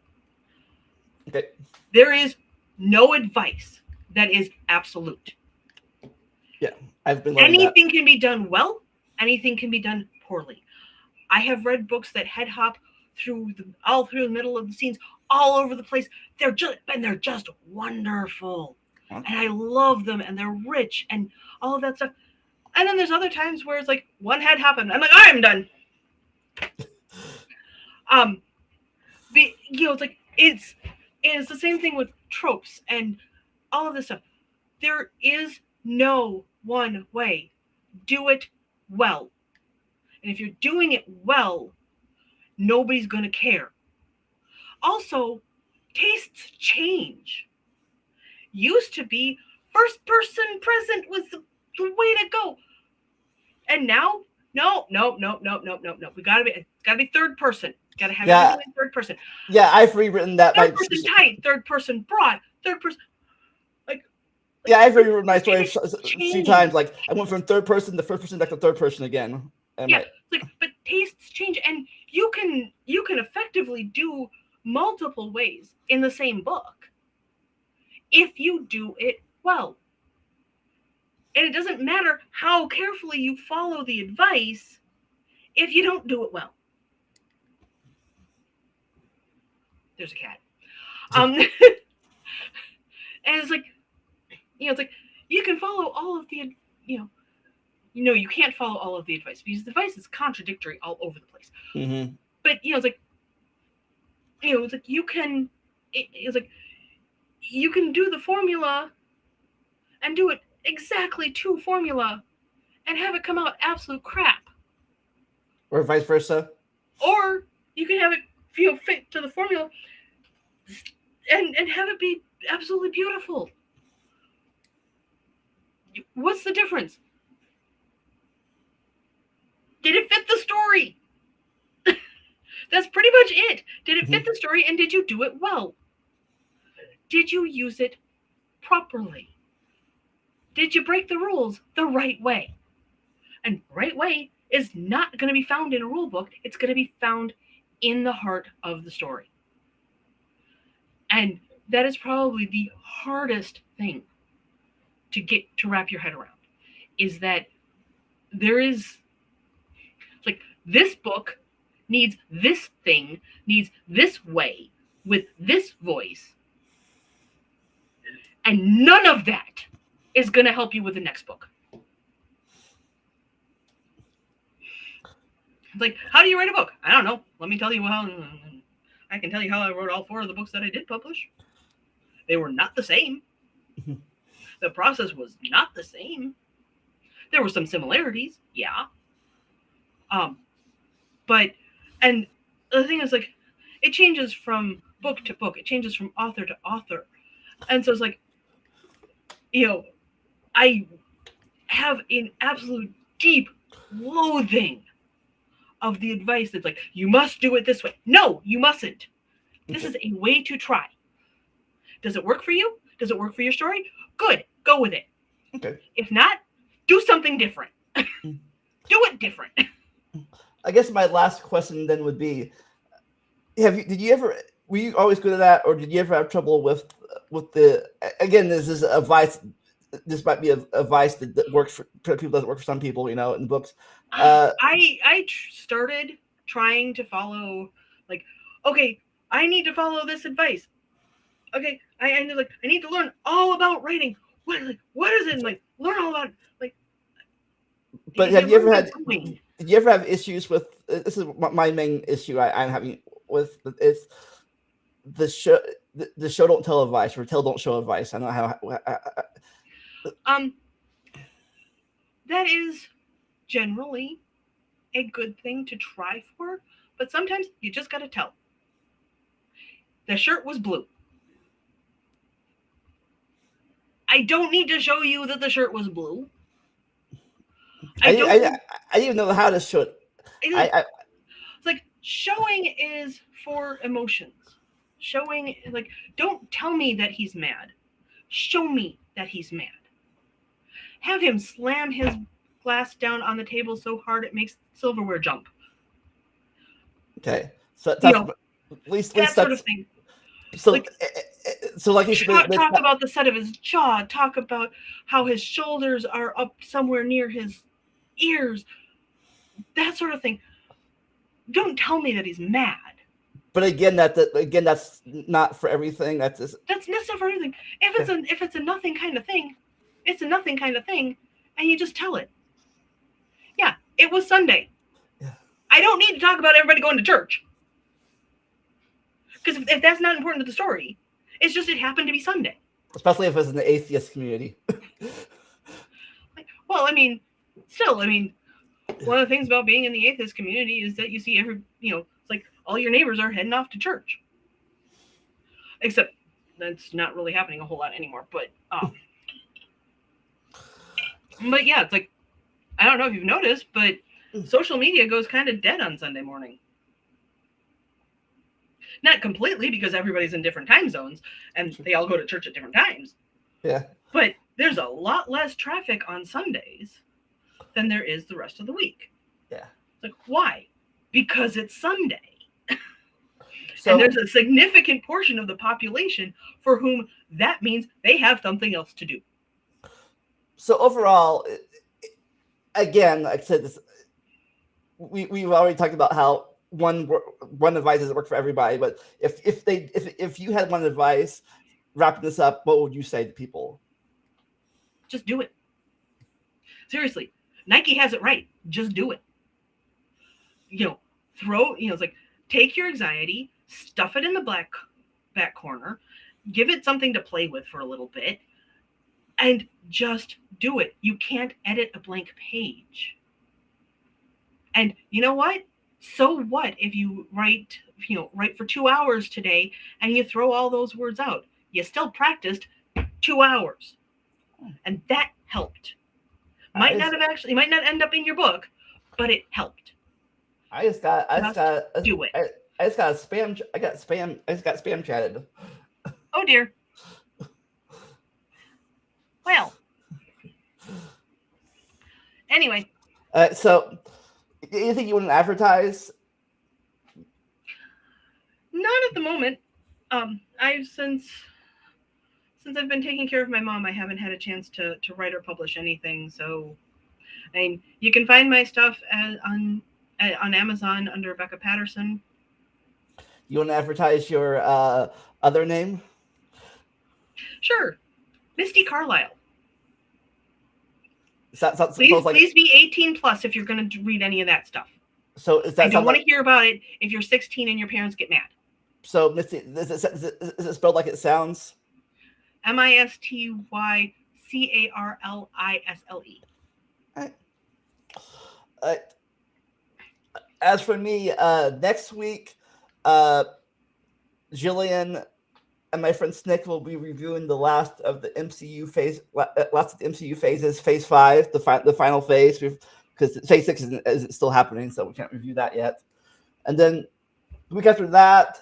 Okay. There is no advice that is absolute. Yeah, I've been learning anything can be done well, anything can be done poorly. I have read books that head hop all through the middle of the scenes, all over the place. They're just wonderful, and I love them, and they're rich, and all of that stuff. And then there's other times where it's like one head hop, and I'm like, I'm done. It's like it's the same thing with tropes and all of this stuff. There is no one way. Do it well. And if you're doing it well, nobody's going to care. Also, tastes change. Used to be first person present was the way to go. And now, no. We gotta be third person. Gotta have everything in third person. Yeah, I've rewritten that. Third person tight, third person broad, third person. Yeah, I've rewritten my story a few times. Like I went from third person to first person back to third person again. But tastes change, and you can effectively do multiple ways in the same book if you do it well. And it doesn't matter how carefully you follow the advice if you don't do it well. There's a cat. And it's like, it's like you can follow all of the, you can't follow all of the advice because the advice is contradictory all over the place. Mm-hmm. But it's like, you can, it's like you can do the formula and do it exactly to formula and have it come out absolute crap. Or vice versa. Or you can have it fit to the formula and have it be absolutely beautiful. What's the difference? Did it fit the story? That's pretty much it. Did it fit the story, and did you do it well? Did you use it properly? Did you break the rules the right way? And right way is not going to be found in a rule book. It's going to be found in the heart of the story. And that is probably the hardest thing to wrap your head around, is that there is, like, this book needs this thing, needs this way, with this voice, and none of that is going to help you with the next book. It's like, how do you write a book? I don't know. Let me tell you how. I can tell you how I wrote all 4 of the books that I did publish. They were not the same. The process was not the same. There were some similarities, yeah. But, and the thing is, like, it changes from book to book. It changes from author to author. And so it's like, I have an absolute deep loathing of the advice that's like, you must do it this way. No, you mustn't. This is a way to try. Does it work for you? Does it work for your story? Good. Go with it. Okay. If not, do something different. Do it different. I guess my last question then would be, were you always good at that, or did you ever have trouble with the, again, this is advice this might be a advice that works for people, doesn't work for some people, in books. I started trying to follow, like, okay, I need to follow this advice. Okay, I need to learn all about writing. What is it? And, like, learn all about, like. But have you ever had? Did you ever have issues with? This is my main issue I'm having with it's the show. The show don't tell advice, or tell don't show advice. I don't know how. That is generally a good thing to try for, but sometimes you just gotta tell. The shirt was blue. I don't need to show you that the shirt was blue. I didn't even know how to show it. It's like showing is for emotions. Showing, like, don't tell me that he's mad. Show me that he's mad. Have him slam his glass down on the table so hard it makes silverware jump. Okay, so that's at least that sort of thing. So, like you should talk about the set of his jaw. Talk about how his shoulders are up somewhere near his ears. That sort of thing. Don't tell me that he's mad. But again, that's not for everything. That's not for everything. If it's a nothing kind of thing, it's a nothing kind of thing, and you just tell it. Yeah, it was Sunday. Yeah. I don't need to talk about everybody going to church. Because if that's not important to the story, it's just it happened to be Sunday. Especially if it's in the atheist community. Well, one of the things about being in the atheist community is that you see it's like all your neighbors are heading off to church. Except that's not really happening a whole lot anymore. But yeah, it's like, I don't know if you've noticed, but social media goes kind of dead on Sunday morning. Not completely, because everybody's in different time zones and they all go to church at different times. Yeah. But there's a lot less traffic on Sundays than there is the rest of the week. Yeah. It's like, why? Because it's Sunday. And there's a significant portion of the population for whom that means they have something else to do. So overall, again, like I said, this, we've already talked about how one advice doesn't work for everybody. But if you had one advice, wrapping this up, what would you say to people? Just do it. Seriously, Nike has it right. Just do it. It's like, take your anxiety, stuff it in the back corner, give it something to play with for a little bit, and just do it. You can't edit a blank page. And you know what? So what if you write for 2 hours today and you throw all those words out? You still practiced 2 hours. And that helped. Might not end up in your book, but it helped. I just got do it. I just got spam chatted. Oh dear. Well. Anyway. So, anything you want to advertise? Not at the moment. Since I've been taking care of my mom, I haven't had a chance to write or publish anything. So, you can find my stuff on Amazon under Becca Patterson. You want to advertise your other name? Sure, Misty Carlisle. Please be 18 plus if you're going to read any of that stuff. So I don't want to hear about it if you're 16 and your parents get mad. So Misty, is it spelled like it sounds? MistyCarlisle. As for me, next week, Jillian and my friend Snick will be reviewing the last of the MCU phases, Phase 5, the final phase, because Phase 6 isn't still happening, so we can't review that yet. And then the week after that,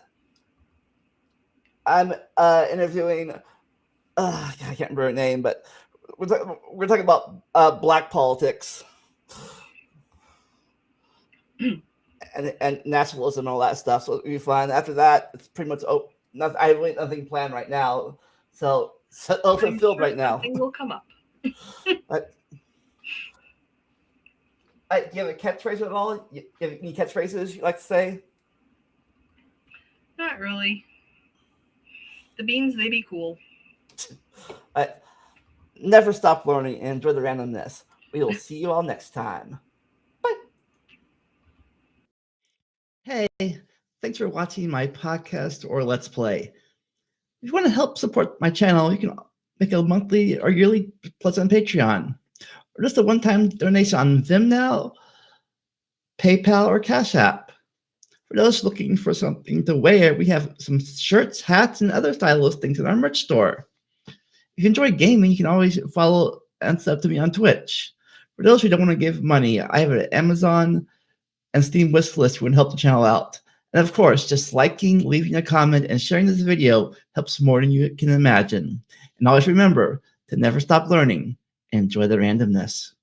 I'm interviewing. I can't remember her name, but we're talking about black politics and nationalism and all that stuff. So it'll be fun. After that, it's pretty much I have nothing planned right now. So also filled right now. Something will come up. Do you have a catchphrase at all? You have any catchphrases you like to say? Not really. The beans, they be cool. I never stop learning and enjoy the randomness. We will see you all next time. Bye. Hey, thanks for watching my podcast or Let's Play. If you want to help support my channel, you can make a monthly or yearly pledge on Patreon, or just a one-time donation on Vimeo, PayPal, or Cash App. For those looking for something to wear, we have some shirts, hats, and other stylish things in our merch store. If you enjoy gaming, you can always follow and sub to me on Twitch. For those who don't want to give money, I have an Amazon and Steam wish list who can help the channel out. And of course, just liking, leaving a comment, and sharing this video helps more than you can imagine. And always remember to never stop learning and enjoy the randomness.